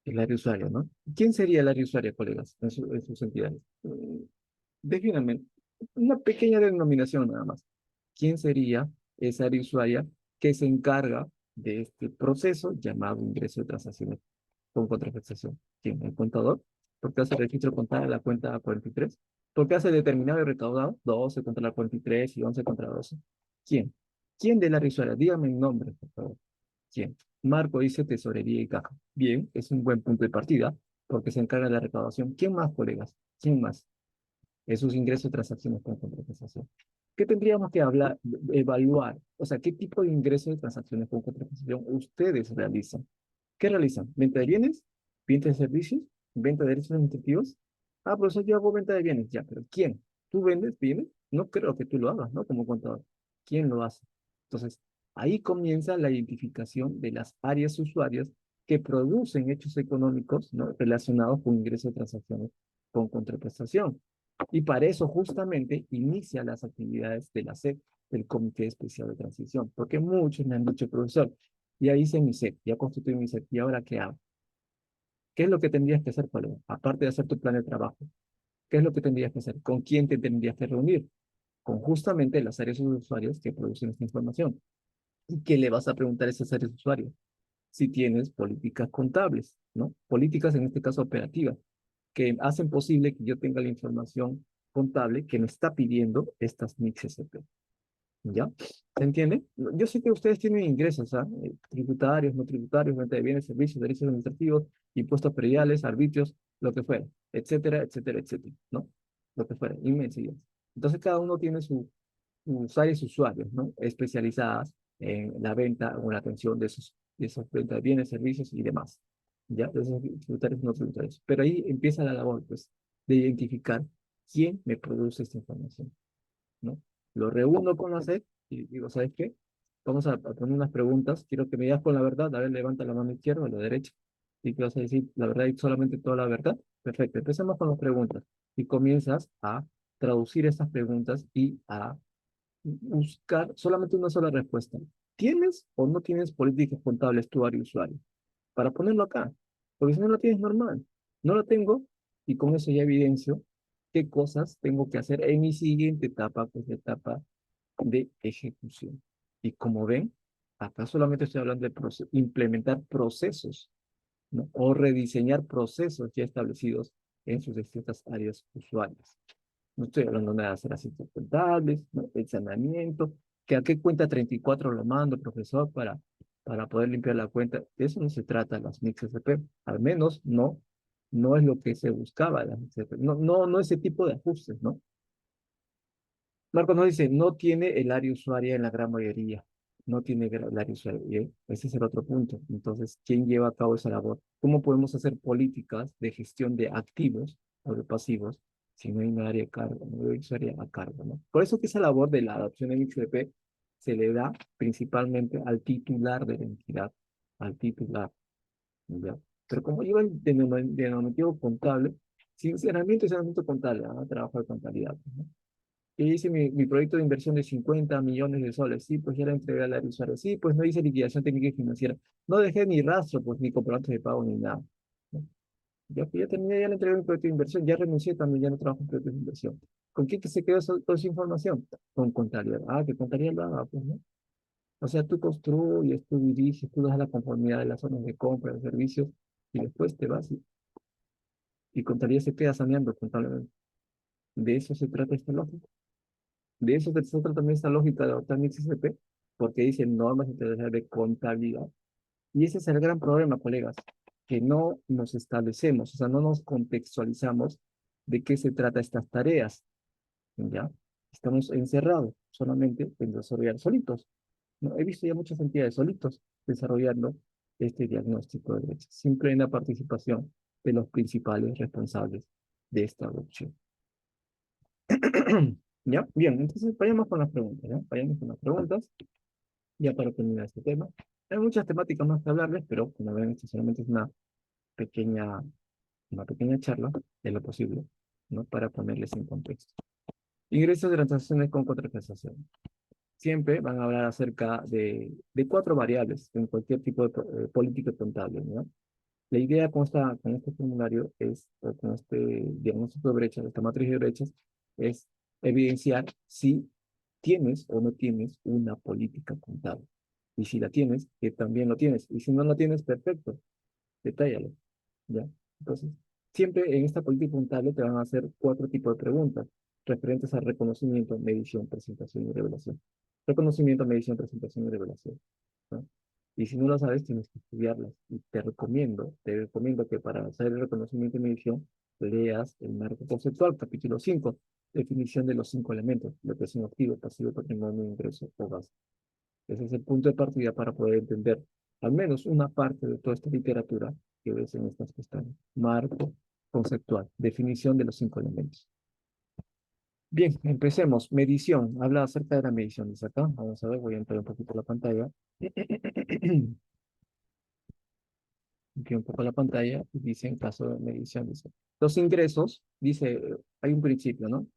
El área usuario, ¿no? ¿Quién sería el área usuario, colegas, en sus entidades? Defíname, una pequeña denominación nada más. ¿Quién sería esa área usuaria que se encarga de este proceso llamado ingreso de transacciones con contraprestación? ¿Quién? ¿El contador? ¿Por qué hace el registro contable de la cuenta 43? ¿Por qué hace determinado y recaudado 12 contra la 43 y 11 contra 12? ¿Quién? ¿Quién de la área usuaria? Dígame el nombre, por favor. ¿Quién? Marco dice tesorería y caja. Bien, es un buen punto de partida porque se encarga de la recaudación. ¿Quién más, colegas? ¿Quién más? Esos ingresos de transacciones con contraprestación. ¿Qué tendríamos que hablar, evaluar? O sea, ¿qué tipo de ingresos de transacciones con contraprestación ustedes realizan? ¿Qué realizan? ¿Venta de bienes? ¿Venta de servicios? ¿Venta de derechos administrativos? Ah, profesor, yo hago venta de bienes. Ya, pero ¿quién? ¿Tú vendes bienes? No creo que tú lo hagas, ¿no? Como contador. ¿Quién lo hace? Entonces, ahí comienza la identificación de las áreas usuarias que producen hechos económicos, ¿no? Relacionados con ingresos de transacciones con contraprestación. Y para eso justamente inicia las actividades de la SEP, del Comité Especial de Transición, porque muchos me han dicho, profesor, ya hice mi SEP, ya constituí mi SEP, ¿y ahora qué hago? ¿Qué es lo que tendrías que hacer, Pablo? Aparte de hacer tu plan de trabajo, ¿qué es lo que tendrías que hacer? ¿Con quién te tendrías que reunir? Con justamente las áreas usuarias que producen esta información. ¿Y qué le vas a preguntar a esas áreas usuarias? Si tienes políticas contables, ¿no? Políticas, en este caso, operativas, que hacen posible que yo tenga la información contable que me está pidiendo estas MICs SP. ¿Ya? ¿Se entiende? Yo sé que ustedes tienen ingresos, ¿ah? Tributarios, no tributarios, venta de bienes, servicios, derechos administrativos, impuestos prediales, arbitrios, lo que fuera, etcétera, etcétera, etcétera, ¿no? Lo que fuera, inmensidad. Entonces cada uno tiene sus áreas usuarios, ¿no? Especializadas en la venta o en la atención de esos ventas de bienes, servicios y demás, ¿ya? De esos tributarios, no tributarios. Pero ahí empieza la labor, pues, de identificar quién me produce esta información, ¿no? Lo reúno con la SED y digo, ¿sabes qué? Vamos a poner unas preguntas. Quiero que me digas con la verdad. A ver, levanta la mano izquierda o la derecha. Y que vas a decir la verdad y solamente toda la verdad. Perfecto. Empecemos con las preguntas. Y comienzas a traducir estas preguntas y a buscar solamente una sola respuesta. ¿Tienes o no tienes políticas contables tu área usuario? Para ponerlo acá. Porque si no la tienes normal. No la tengo y con eso ya evidencio qué cosas tengo que hacer en mi siguiente etapa, pues la etapa de ejecución. Y como ven, acá solamente estoy hablando de implementar procesos, ¿no? O rediseñar procesos ya establecidos en sus distintas áreas usuarias. No estoy hablando nada de hacer asientos contables, ¿no? El saneamiento, que a qué cuenta 34 lo mando, profesor, para poder limpiar la cuenta. De eso no se trata las MICs SP, al menos no es lo que se buscaba las MICs SP. No ese tipo de ajustes, ¿no? Marco nos dice, no tiene el área usuaria en la gran mayoría. No tiene el área usuaria. Bien, ese es el otro punto. Entonces, ¿quién lleva a cabo esa labor? ¿Cómo podemos hacer políticas de gestión de activos o de pasivos si no hay un área a cargo, no hay un usuario a cargo, ¿no? Por eso que esa labor de la adopción de XDP se le da principalmente al titular de la entidad, al titular, ¿ya? Pero como lleva el denominativo contable, sinceramente es un contable, trabajo de contabilidad, ¿no? Y hice mi proyecto de inversión de 50 millones de soles. Sí, pues ya la entregué al usuario. Sí, pues no hice liquidación técnica y financiera. No dejé ni rastro, pues ni comprobantes de pago ni nada, ¿no? Ya terminé, ya le entregué mi proyecto de inversión. Ya renuncié también, ya no trabajo en proyectos de inversión. ¿Con quién que se quedó toda esa información? Con contabilidad. Ah, que contabilidad lo haga, pues, ¿no? O sea, tú construyes, tú diriges, tú das la conformidad de las zonas de compra, de servicios, y después te vas y contabilidad se queda saneando contablemente. De eso se trata esta lógica. De eso se trata también esta lógica de adoptar mi XSP, porque dice normas internacionales de contabilidad. Y ese es el gran problema, colegas. que no nos establecemos, o sea, no nos contextualizamos de qué se trata estas tareas, ¿ya? Estamos encerrados solamente en desarrollar solitos, ¿no? He visto ya muchas entidades solitos desarrollando este diagnóstico de brecha, sin plena participación de los principales responsables de esta adopción. ¿Ya? Bien, entonces vayamos con las preguntas, ¿ya? Vayamos con las preguntas, ya para terminar este tema. Hay muchas temáticas más que hablarles, pero como ven, esto solamente es pequeña, una pequeña charla de lo posible, ¿no? Para ponerles en contexto. Ingresos de transacciones con contraprestación. Siempre van a hablar acerca de cuatro variables en cualquier tipo de política contable, ¿no? La idea con este formulario es, o con este diagnóstico de brechas, esta matriz de brechas, es evidenciar si tienes o no tienes una política contable. Y si la tienes, que también lo tienes. Y si no la tienes, perfecto, detállalo, ¿ya? Entonces, siempre en esta política contable te van a hacer cuatro tipos de preguntas referentes al reconocimiento, medición, presentación y revelación. Reconocimiento, medición, presentación y revelación, ¿no? Y si no lo sabes, tienes que estudiarlas. Y te recomiendo que para hacer el reconocimiento y medición, leas el marco conceptual, capítulo 5, definición de los 5 elementos, la presión activa, pasivo, patrimonio, ingreso o gasto. Ese es el punto de partida para poder entender al menos una parte de toda esta literatura que ves en estas pestañas. Marco conceptual, definición de los 5 elementos. Bien, empecemos. Medición. Habla acerca de la medición. Dice acá. Vamos a ver, voy a entrar un poquito a la pantalla. Aquí un poco la pantalla y dice en caso de medición, dice. Los ingresos, dice, hay un principio, ¿no?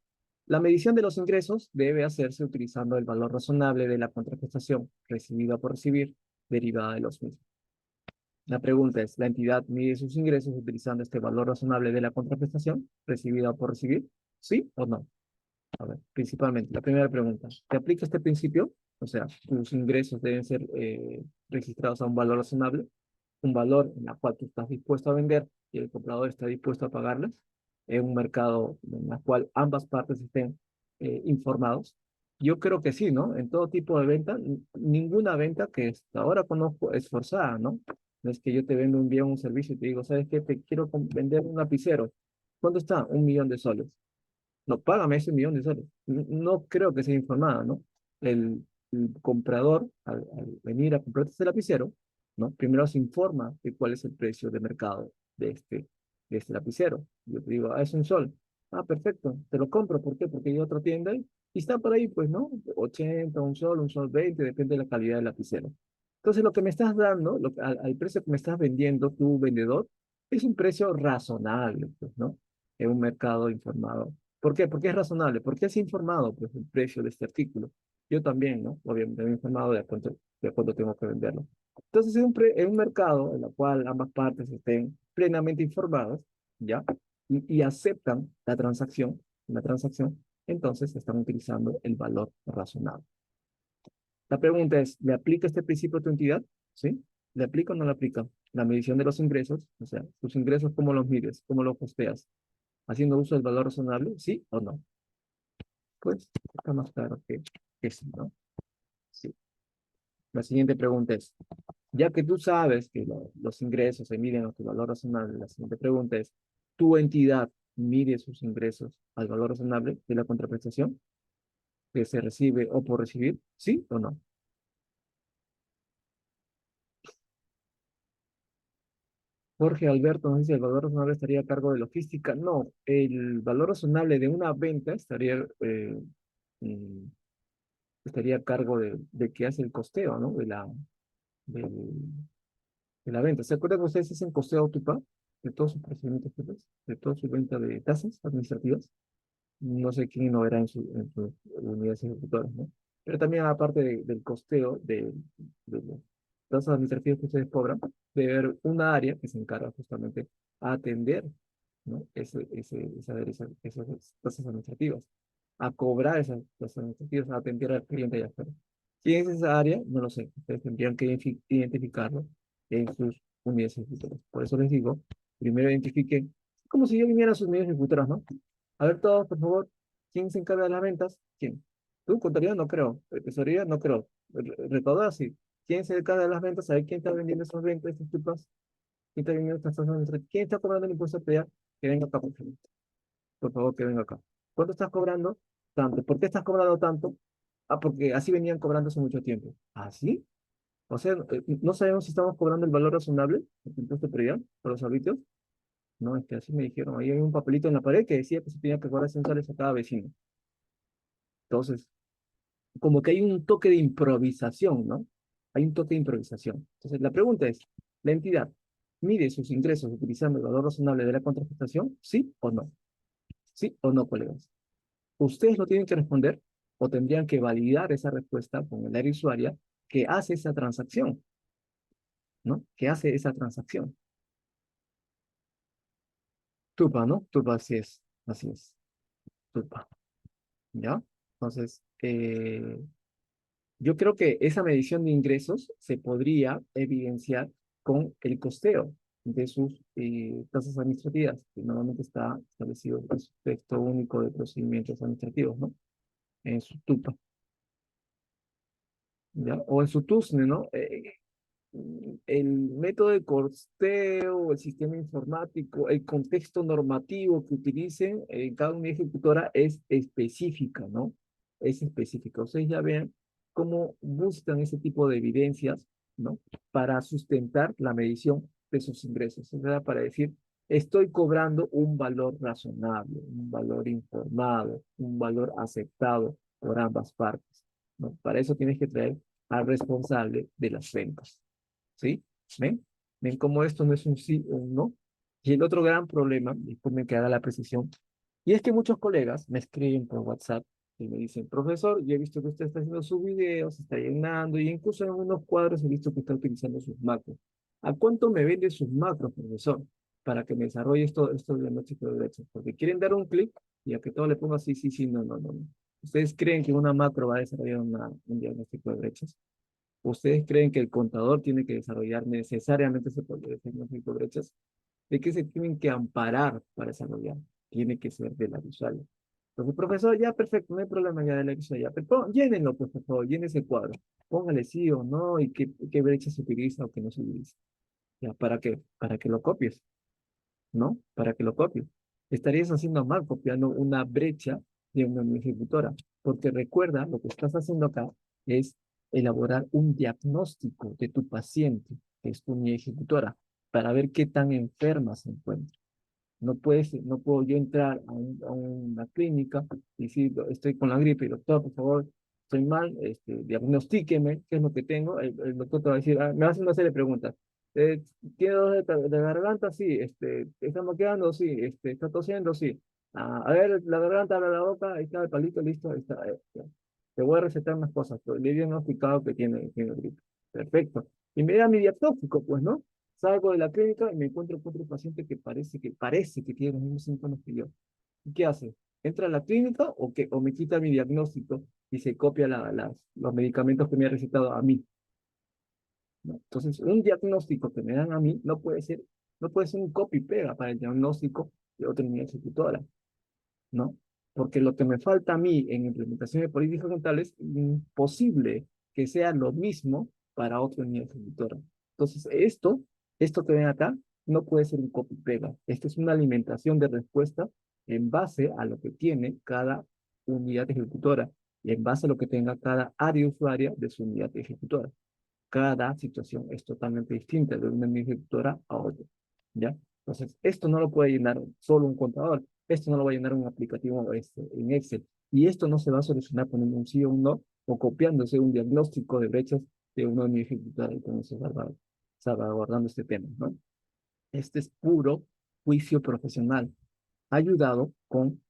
La medición de los ingresos debe hacerse utilizando el valor razonable de la contraprestación recibida por recibir, derivada de los mismos. La pregunta es, ¿la entidad mide sus ingresos utilizando este valor razonable de la contraprestación recibida por recibir? ¿Sí o no? A ver, principalmente, la primera pregunta, ¿te aplica este principio? O sea, tus ingresos deben ser registrados a un valor razonable, un valor en el cual tú estás dispuesto a vender y el comprador está dispuesto a pagarles, en un mercado en el cual ambas partes estén informados. Yo creo que sí, ¿no? En todo tipo de venta, ninguna venta que hasta ahora conozco es forzada, ¿no? No es que yo te vendo un bien, un servicio y te digo, ¿sabes qué? Te quiero vender un lapicero. ¿Cuánto está? 1 millón de soles. No, págame ese 1 millón de soles. No creo que sea informada, ¿no? El comprador, al venir a comprarte este lapicero, ¿no? Primero se informa de cuál es el precio de mercado de este lapicero. Yo te digo, es 1 sol. Ah, perfecto, te lo compro. ¿Por qué? Porque hay otra tienda y está por ahí, pues, ¿no? 80, 1 sol, 1 sol 20, depende de la calidad del lapicero. Entonces, lo que me estás dando, al precio que me estás vendiendo tu vendedor, es un precio razonable, pues, ¿no? En un mercado informado. ¿Por qué? Porque es razonable. ¿Por qué es informado? Pues el precio de este artículo. Yo también, ¿no? Obviamente me he informado de cuánto tengo que venderlo. Entonces, en un mercado en el cual ambas partes estén plenamente informadas, ¿ya? Y aceptan la transacción, entonces están utilizando el valor razonable. La pregunta es, ¿le aplica este principio a tu entidad? ¿Sí? ¿Le aplica o no le aplica? La medición de los ingresos, o sea, tus ingresos, ¿cómo los mides? ¿Cómo los costeas? ¿Haciendo uso del valor razonable? ¿Sí o no? Pues está más claro que sí, ¿no? Sí. La siguiente pregunta es, ya que tú sabes que los ingresos se miden a tu valor razonable, la siguiente pregunta es, ¿tu entidad mide sus ingresos al valor razonable de la contraprestación que se recibe o por recibir? ¿Sí o no? Jorge Alberto nos dice, ¿el valor razonable estaría a cargo de logística? No, el valor razonable de una venta mm, estaría a cargo de que hace el costeo, ¿no? Del, de la venta. ¿Se acuerdan que ustedes hacen costeo autopá de todos sus procedimientos, pues, de toda su venta de tasas administrativas? No sé quién no era en sus unidades ejecutoras, ¿no? Pero también aparte del costeo de las tasas administrativas que ustedes cobran, debe haber una área que se encarga justamente a atender, ¿no? Esas tasas administrativas, a cobrar esas tasas administrativas, a atender al cliente allá afuera. ¿Quién es esa área? No lo sé. Ustedes tendrían que identificarlo en sus unidades ejecutoras. Por eso les digo, primero identifiquen, como si yo viniera a sus unidades ejecutoras, ¿no? A ver todos, por favor, ¿quién se encarga de las ventas? ¿Quién? ¿Tú, contabilidad? No creo. ¿Tesorería? No creo. Recaudar, sí. ¿Quién se encarga de las ventas? A ver quién está vendiendo esas ventas, estas culpas. y también está ¿quién está cobrando el impuesto predial? Que venga acá, por favor, que venga acá. ¿Cuánto estás cobrando? Tanto. ¿Por qué estás cobrando tanto? Ah, porque así venían cobrando hace mucho tiempo. ¿Ah, sí? O sea, no sabemos si estamos cobrando el valor razonable del impuesto predial por los arbitrios. No, es que así me dijeron. Ahí hay un papelito en la pared que decía que se tenía que cobrar 100 soles a cada vecino. Entonces, como que hay un toque de improvisación, ¿no? Hay un toque de improvisación. Entonces, la pregunta es, ¿la entidad mide sus ingresos utilizando el valor razonable de la contraprestación? ¿Sí o no? ¿Sí o no, colegas? Ustedes lo tienen que responder o tendrían que validar esa respuesta con el área usuaria que hace esa transacción, ¿no? Que hace esa transacción. Tupa, ¿no? Tupa, así es, Tupa, ¿ya? Entonces, yo creo que esa medición de ingresos se podría evidenciar con el costeo de sus tasas administrativas, que normalmente está establecido en su texto único de procedimientos administrativos, ¿no? En su TUPA, ¿ya? O en su TUSNE, ¿no? El método de costeo, el sistema informático, el contexto normativo que utilicen en cada unidad ejecutora es específica, ¿no? Es específica. Ustedes ya ven cómo buscan ese tipo de evidencias, ¿no? Para sustentar la medición de sus ingresos. O sea, para decir, estoy cobrando un valor razonable, un valor informado, un valor aceptado por ambas partes, ¿no? Para eso tienes que traer al responsable de las ventas. ¿Sí? ¿Ven? ¿Ven cómo esto no es un sí o un no? Y el otro gran problema, disculpen que haga la precisión, y es que muchos colegas me escriben por WhatsApp y me dicen, profesor, yo he visto que usted está haciendo sus videos, está llenando, y incluso en unos cuadros he visto que está utilizando sus macros. ¿A cuánto me vende sus macros, profesor? Para que me desarrolle esto diagnóstico de brechas. Porque quieren dar un clic y a que todo le ponga sí, sí, sí, no, no, no, no. ¿Ustedes creen que una macro va a desarrollar un diagnóstico de brechas? ¿Ustedes creen que el contador tiene que desarrollar necesariamente ese diagnóstico de brechas? ¿De qué se tienen que amparar para desarrollar? Tiene que ser de la usuario. Entonces, profesor, ya perfecto, no hay problema ya de la usuario. Pero llénenlo, pues, por favor, llene ese cuadro. Póngale sí o no y qué brecha se utiliza o qué no se utiliza. Ya, ¿para qué? Para que lo copies, ¿no? Para que lo copies. Estarías haciendo mal copiando una brecha de una ejecutora, porque recuerda, lo que estás haciendo acá es elaborar un diagnóstico de tu paciente, que es tu ejecutora, para ver qué tan enferma se encuentra. No puedo yo entrar a una clínica y decir, estoy con la gripe, y doctor, por favor, estoy mal, diagnostíqueme qué es lo que tengo. El doctor te va a decir, me va a hacer una serie de preguntas. ¿Tiene dolor de garganta? Sí. ¿Está moqueando? Sí. ¿Está tosiendo? Sí. A ver, la garganta, abre la boca, ahí está el palito, listo, ahí está. Ya. Te voy a recetar unas cosas, pero le he diagnosticado que tiene gripe. Perfecto. Y me da mi diagnóstico, pues, ¿no? Salgo de la clínica y me encuentro con otro paciente que parece que tiene los mismos síntomas que yo. ¿Y qué hace? ¿Entra a la clínica o me quita mi diagnóstico y se copia los medicamentos que me ha recetado a mí? ¿No? Entonces, un diagnóstico que me dan a mí no puede ser un copy-pega para el diagnóstico de otra unidad ejecutora, ¿no? Porque lo que me falta a mí en implementación de políticas dentales es imposible que sea lo mismo para otra unidad ejecutora. Entonces, esto que ven acá, no puede ser un copy-pega. Esto es una alimentación de respuesta en base a lo que tiene cada unidad ejecutora y en base a lo que tenga cada área usuaria de su unidad ejecutora. Cada situación es totalmente distinta de una ejecutora a otra, ¿ya? Entonces, esto no lo puede llenar solo un contador, esto no lo va a llenar un aplicativo en Excel, y esto no se va a solucionar poniendo un sí o un no, o copiándose un diagnóstico de brechas de una ejecutora y con eso salvaguardando este tema, ¿no? Este es puro juicio profesional, ayudado con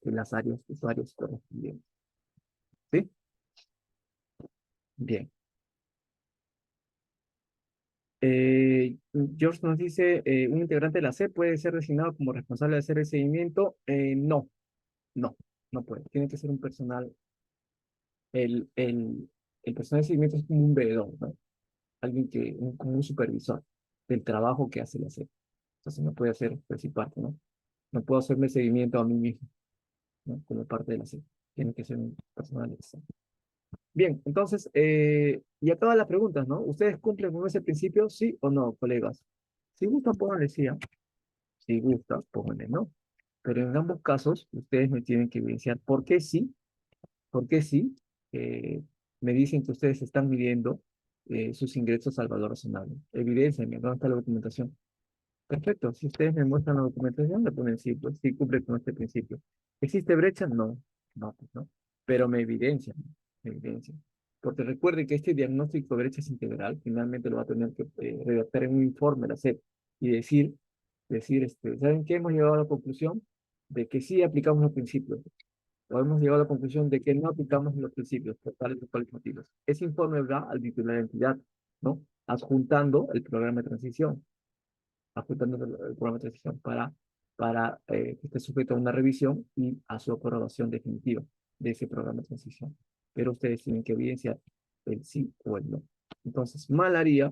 las áreas usuarios correspondientes, ¿sí? Bien. George nos dice, un integrante de la C puede ser designado como responsable de hacer el seguimiento. No, no, no puede. Tiene que ser un personal. El personal de seguimiento es como un veedor, ¿no? Alguien como un supervisor del trabajo que hace la C. Entonces no puede hacer por su parte, ¿no? No puedo hacerme seguimiento a mí mismo, ¿no? Como parte de la C. Tiene que ser un personal externo. Bien, entonces, y a todas las preguntas, ¿no? ¿Ustedes cumplen con ese principio, sí o no, colegas? Si gusta, póngale sí, ¿ah? Si gusta, póngale no. Pero en ambos casos, ustedes me tienen que evidenciar por qué sí. eh, Me dicen que ustedes están midiendo sus ingresos al valor razonable. Evidencienme, ¿dónde está la documentación? Perfecto, si ustedes me muestran la documentación, le ponen sí, pues sí cumple con este principio. ¿Existe brecha? No, no, pues no. Pero me evidencian, me evidencian. Porque recuerden que este diagnóstico de brecha es integral, finalmente lo va a tener que redactar en un informe la SEP y ¿saben qué? Hemos llegado a la conclusión de que sí aplicamos los principios, o hemos llegado a la conclusión de que no aplicamos los principios por tales o cuales motivos. Ese informe va al titular de la entidad, ¿no? Adjuntando el programa de transición, ajustando el programa de transición para que esté sujeto a una revisión y a su aprobación definitiva de ese programa de transición. Pero ustedes tienen que evidenciar el sí o el no. Entonces, mal haría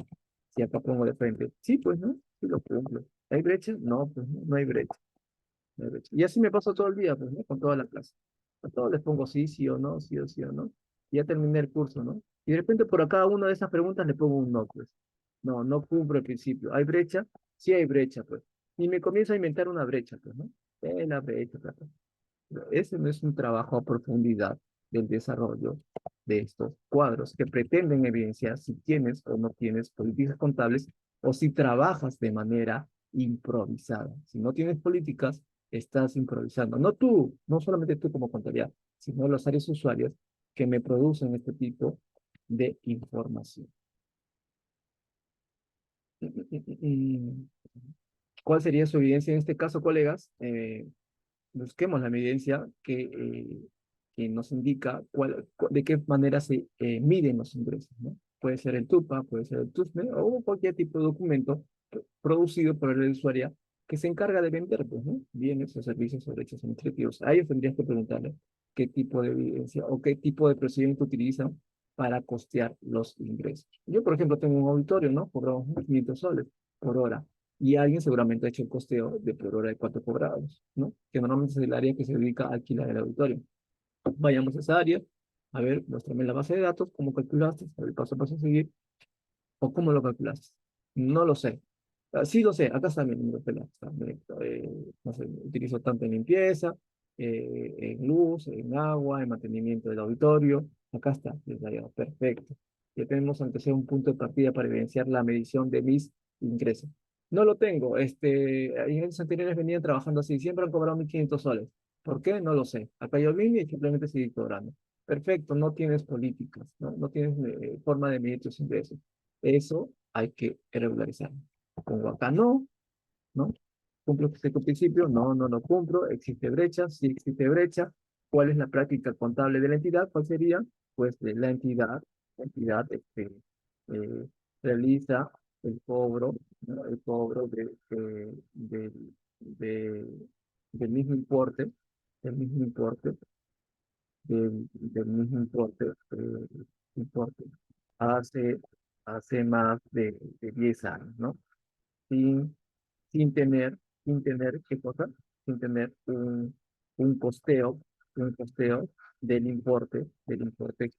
si acá pongo de frente, sí, pues no, sí lo cumplo. ¿Hay brecha? No, pues no, no hay brecha. No hay brecha. Y así me paso todo el día, pues, ¿no? Con toda la clase. A todos les pongo sí, sí o no, sí o sí o no. Y ya terminé el curso, ¿no? Y de repente por cada una de esas preguntas le pongo un no, pues. No, no cumplo el principio. ¿Hay brecha? Sí hay brecha, pues. Y me comienzo a inventar una brecha, pues, ¿no? La brecha, plata. Ese no es un trabajo a profundidad del desarrollo de estos cuadros que pretenden evidenciar si tienes o no tienes políticas contables o si trabajas de manera improvisada. Si no tienes políticas, estás improvisando. No tú, no solamente tú como contabilidad, sino los áreas usuarias que me producen este tipo de información. ¿Cuál sería su evidencia en este caso, colegas? Busquemos la evidencia que nos indica de qué manera se miden los ingresos, ¿no? Puede ser el TUPA, puede ser el TUSME o cualquier tipo de documento producido por el usuario que se encarga de vender, pues, ¿no? Bienes o servicios o derechos administrativos. A ellos tendrías que preguntarle qué tipo de evidencia o qué tipo de procedimiento utilizan para costear los ingresos. Yo, por ejemplo, tengo un auditorio, ¿no? Cobramos 500 soles por hora y alguien seguramente ha hecho el costeo de por hora de cuánto cobramos, ¿no? Que normalmente es el área que se dedica a alquilar el auditorio. Vayamos a esa área, a ver, muéstrame la base de datos, cómo calculaste, el paso a paso a seguir, o cómo lo calculaste. No lo sé. Sí lo sé, acá está mi número de teléfono. No sé, utilizo tanto en limpieza, en luz, en agua, en mantenimiento del auditorio. Acá está, detallado, perfecto. Ya tenemos aunque sea un punto de partida para evidenciar la medición de mis ingresos. No lo tengo. En años anteriores venían trabajando así, siempre han cobrado 1.500 soles. ¿Por qué? No lo sé. Acá yo vine y simplemente seguí cobrando. Perfecto, no tienes políticas, ¿no? No tienes forma de medir tus ingresos. Eso hay que regularizar. Pongo acá no, ¿no? ¿Cumplo este principio? No, no lo cumplo. ¿Existe brecha? Sí existe brecha. ¿Cuál es la práctica contable de la entidad? ¿Cuál sería? Pues de la entidad eh, realiza el cobro, ¿no? El cobro de- del mismo importe, del mismo importe, del mismo importe hace, hace más de 10 años, ¿no? Sin, sin tener, sin tener, ¿qué cosa? Sin tener un costeo, un costeo del importe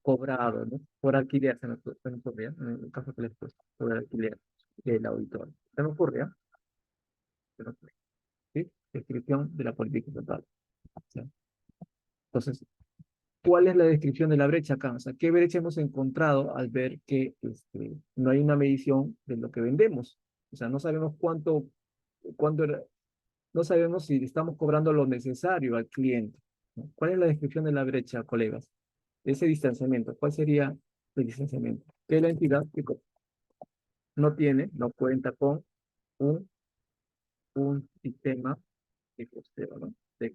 cobrado, ¿no? Por alquiler, se me ocurría, en el caso que les puse, por alquiler del auditor. Se me ocurría, se me ocurre, ¿sí? Descripción de la política total. ¿Sí? Entonces, ¿cuál es la descripción de la brecha acá? O sea, ¿qué brecha hemos encontrado al ver que no hay una medición de lo que vendemos? O sea, no sabemos cuánto no sabemos si estamos cobrando lo necesario al cliente, ¿no? ¿Cuál es la descripción de la brecha, colegas? Ese distanciamiento, ¿cuál sería el distanciamiento? Que la entidad no tiene, no cuenta con un, un sistema de costeo, ¿no? De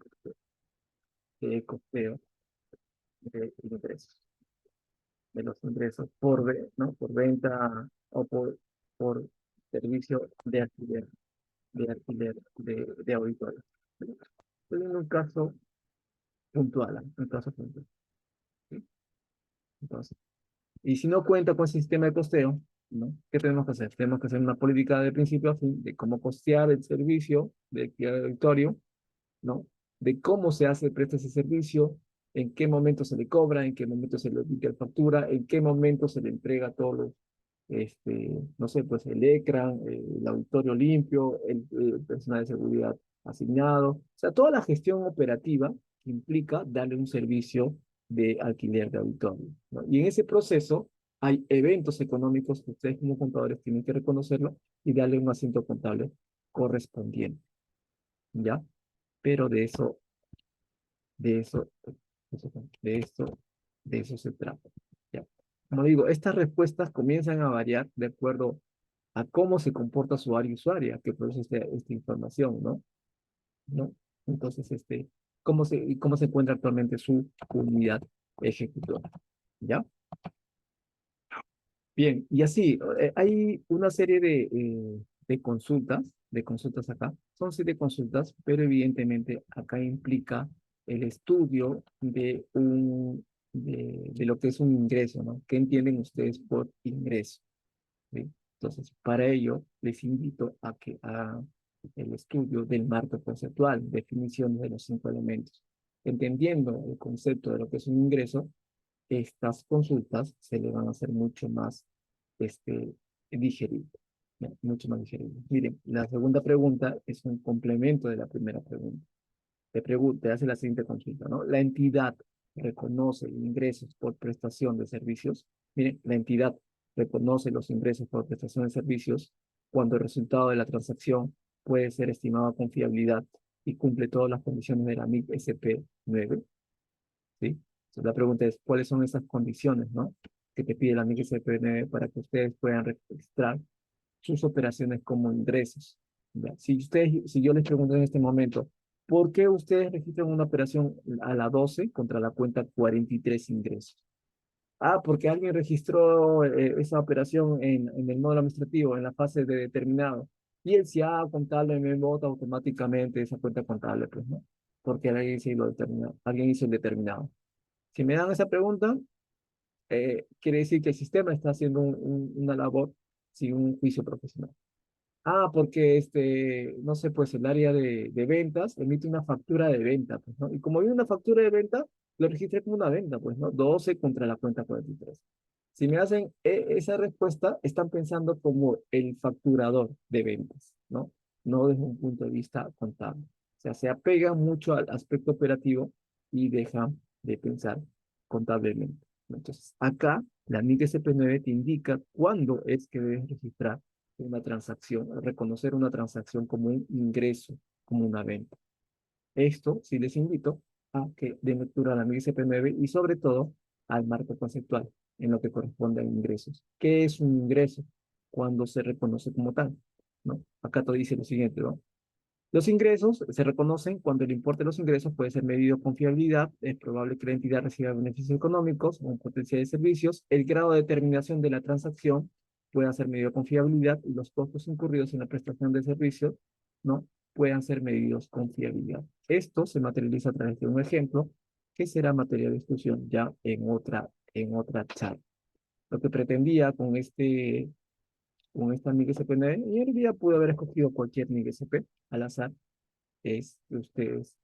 costeo de ingresos. De los ingresos ¿no? Por venta o por servicio de auditorio. Estoy en un caso puntual, ¿ah? Un caso puntual. ¿Sí? Entonces, y si no cuenta con sistema de costeo, ¿no? ¿Qué tenemos que hacer? Tenemos que hacer una política de principio a fin de cómo costear el servicio de alquiler de auditorio, ¿no? De cómo se hace, presta ese servicio, en qué momento se le cobra, en qué momento se le emite la factura, en qué momento se le entrega todos no sé, pues el ECRAN, el auditorio limpio, el personal de seguridad asignado, o sea, toda la gestión operativa que implica darle un servicio de alquiler de auditorio, ¿no? Y en ese proceso hay eventos económicos que ustedes como contadores tienen que reconocerlo y darle un asiento contable correspondiente, ¿ya? Pero de eso, de eso, de eso se trata, ¿ya? Como digo, estas respuestas comienzan a variar de acuerdo a cómo se comporta usuario y usuaria que produce esta información, ¿no? ¿No? Entonces, cómo se encuentra actualmente su unidad ejecutora, ¿ya? Bien, y así, hay una serie de consultas acá. Son 7 consultas, pero evidentemente acá implica el estudio de lo que es un ingreso, ¿no? ¿Qué entienden ustedes por ingreso? ¿Sí? Entonces, para ello, les invito a que hagan el estudio del marco conceptual, definición de los 5 elementos. Entendiendo el concepto de lo que es un ingreso, estas consultas se le van a hacer mucho más digeribles, ¿no? Mucho más digeribles. Miren, la segunda pregunta es un complemento de la primera pregunta. Te hace la siguiente consulta, ¿no? La entidad reconoce ingresos por prestación de servicios. Miren, la entidad reconoce los ingresos por prestación de servicios cuando el resultado de la transacción puede ser estimado con fiabilidad y cumple todas las condiciones de la MIC SP9, ¿sí? Entonces, la pregunta es, ¿cuáles son esas condiciones, ¿no? Que te pide la MIC SP9 para que ustedes puedan registrar sus operaciones como ingresos. ¿Ya? Si yo les pregunto en este momento, ¿por qué ustedes registran una operación a la 12 contra la cuenta 43 ingresos? Ah, porque alguien registró esa operación en el módulo administrativo, en la fase de determinado. Y el CIA contable me bota automáticamente esa cuenta contable, pues, ¿no? Porque alguien hizo el determinado. Si me dan esa pregunta, quiere decir que el sistema está haciendo una labor sin un juicio profesional. Ah, porque no sé, pues el área de ventas emite una factura de venta, pues, ¿no? Y como hay una factura de venta, lo registré como una venta, pues, ¿no? 12 contra la cuenta 43. Si me hacen esa respuesta, están pensando como el facturador de ventas, ¿no? No desde un punto de vista contable. O sea, se apegan mucho al aspecto operativo y dejan de pensar contablemente, ¿no? Entonces, acá la NIC SP9 te indica cuándo es que debes registrar una transacción, reconocer una transacción como un ingreso, como una venta. Esto sí les invito a que den lectura a la MIG CP9 y sobre todo al marco conceptual en lo que corresponde a ingresos. ¿Qué es un ingreso? Cuando se reconoce como tal, ¿no? Acá te dice lo siguiente, ¿no? Los ingresos se reconocen cuando el importe de los ingresos puede ser medido con fiabilidad, es probable que la entidad reciba beneficios económicos o un potencial de servicios, el grado de determinación de la transacción pueda ser medido con fiabilidad y los costos incurridos en la prestación de servicios, ¿no? Puedan ser medidos con fiabilidad. Esto se materializa a través de un ejemplo que será materia de discusión ya en otra charla. Lo que pretendía con esta MIG SP9, y el día pude haber escogido cualquier MIG SP al azar, es que ustedes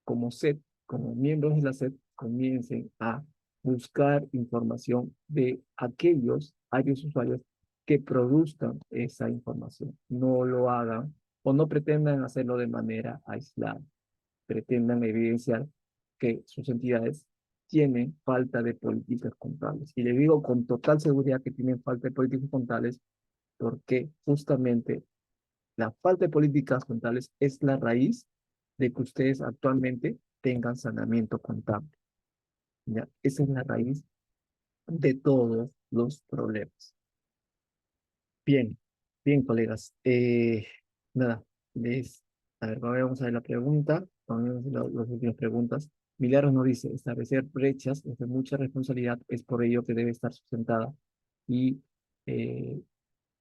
como SET, como miembros de la SET, comiencen a buscar información de aquellos usuarios que produzcan esa información. No lo hagan o no pretendan hacerlo de manera aislada. Pretendan evidenciar que sus entidades tienen falta de políticas contables. Y le digo con total seguridad que tienen falta de políticas contables porque justamente la falta de políticas contables es la raíz de que ustedes actualmente tengan saneamiento contable. ¿Ya? Esa es la raíz de todos los problemas. Bien, bien, colegas. Nada, a ver, vamos a ver la pregunta. Vamos a ver las últimas preguntas. Milagros nos dice, establecer brechas es de mucha responsabilidad, es por ello que debe estar sustentada y eh,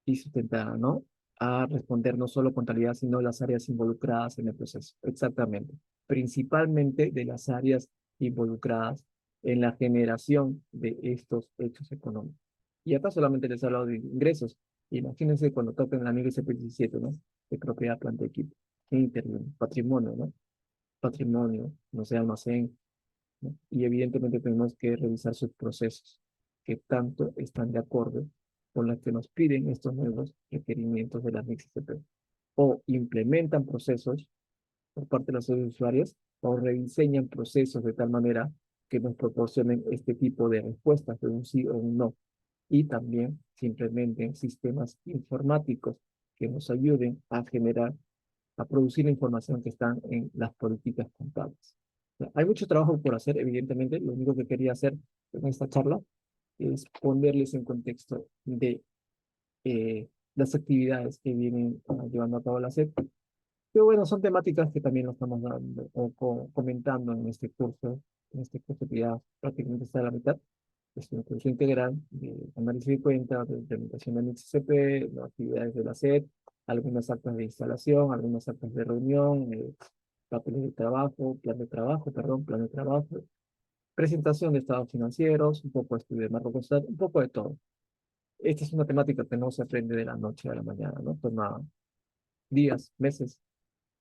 sustentada, ¿no? A responder no solo contabilidad, sino las áreas involucradas en el proceso. Exactamente. Principalmente de las áreas involucradas en la generación de estos hechos económicos. Y acá solamente les he hablado de ingresos. Imagínense cuando toquen la NIC CP17, ¿no? De propiedad, planta, equipo. ¿Quién interviene? Patrimonio, ¿no? Patrimonio, no sé, almacén, ¿no? Y evidentemente tenemos que revisar sus procesos, que tanto están de acuerdo con las que nos piden estos nuevos requerimientos de las NICSP, o implementan procesos por parte de los usuarios o rediseñan procesos de tal manera que nos proporcionen este tipo de respuestas de un sí o un no. Y también se implementen sistemas informáticos que nos ayuden a generar, a producir la información que están en las políticas contables. Hay mucho trabajo por hacer, evidentemente. Lo único que quería hacer en esta charla es ponerles en contexto de las actividades que vienen llevando a cabo la SEP. Pero bueno, son temáticas que también lo estamos dando o comentando en este curso que ya prácticamente está a la mitad. Es un curso integral de análisis de cuentas, de implementación del XCP, las actividades de la SED, algunas actas de instalación, algunas actas de reunión, papeles de trabajo, plan de trabajo, presentación de estados financieros, un poco de estudio de marco constante, un poco de todo. Esta es una temática que no se aprende de la noche a la mañana, ¿no? Toma días, meses,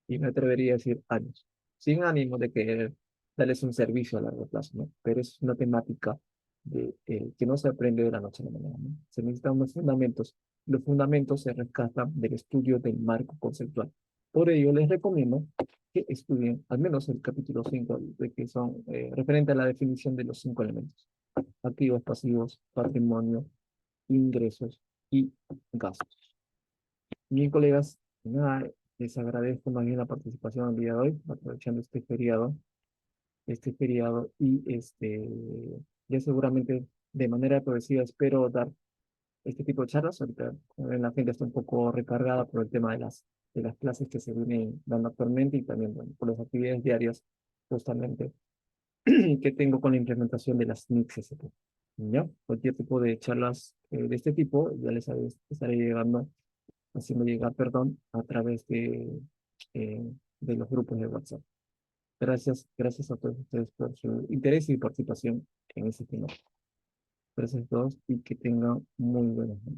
y me atrevería a decir años, sin ánimo de querer darles un servicio a largo plazo, ¿no? Pero es una temática que no se aprende de la noche a la mañana, ¿no? Se necesitan unos fundamentos. Los fundamentos se rescatan del estudio del marco conceptual. Por ello, les recomiendo que estudien al menos el capítulo 5 de que son referente a la definición de los 5 elementos: activos, pasivos, patrimonio, ingresos y gastos. Bien, colegas, nada, les agradezco más bien la participación el día de hoy, aprovechando este feriado, y ya seguramente de manera progresiva espero dar este tipo de charlas. Ahorita la gente está un poco recargada por el tema de las clases que se vienen dando actualmente, y también, bueno, por las actividades diarias justamente que tengo con la implementación de las NICS. ¿Ya? Cualquier tipo de charlas de este tipo ya les estaré llegando, haciendo llegar, perdón, a través eh, de los grupos de WhatsApp. Gracias a todos ustedes por su interés y participación en este tema. Gracias a todos y que tengan muy buenas noches.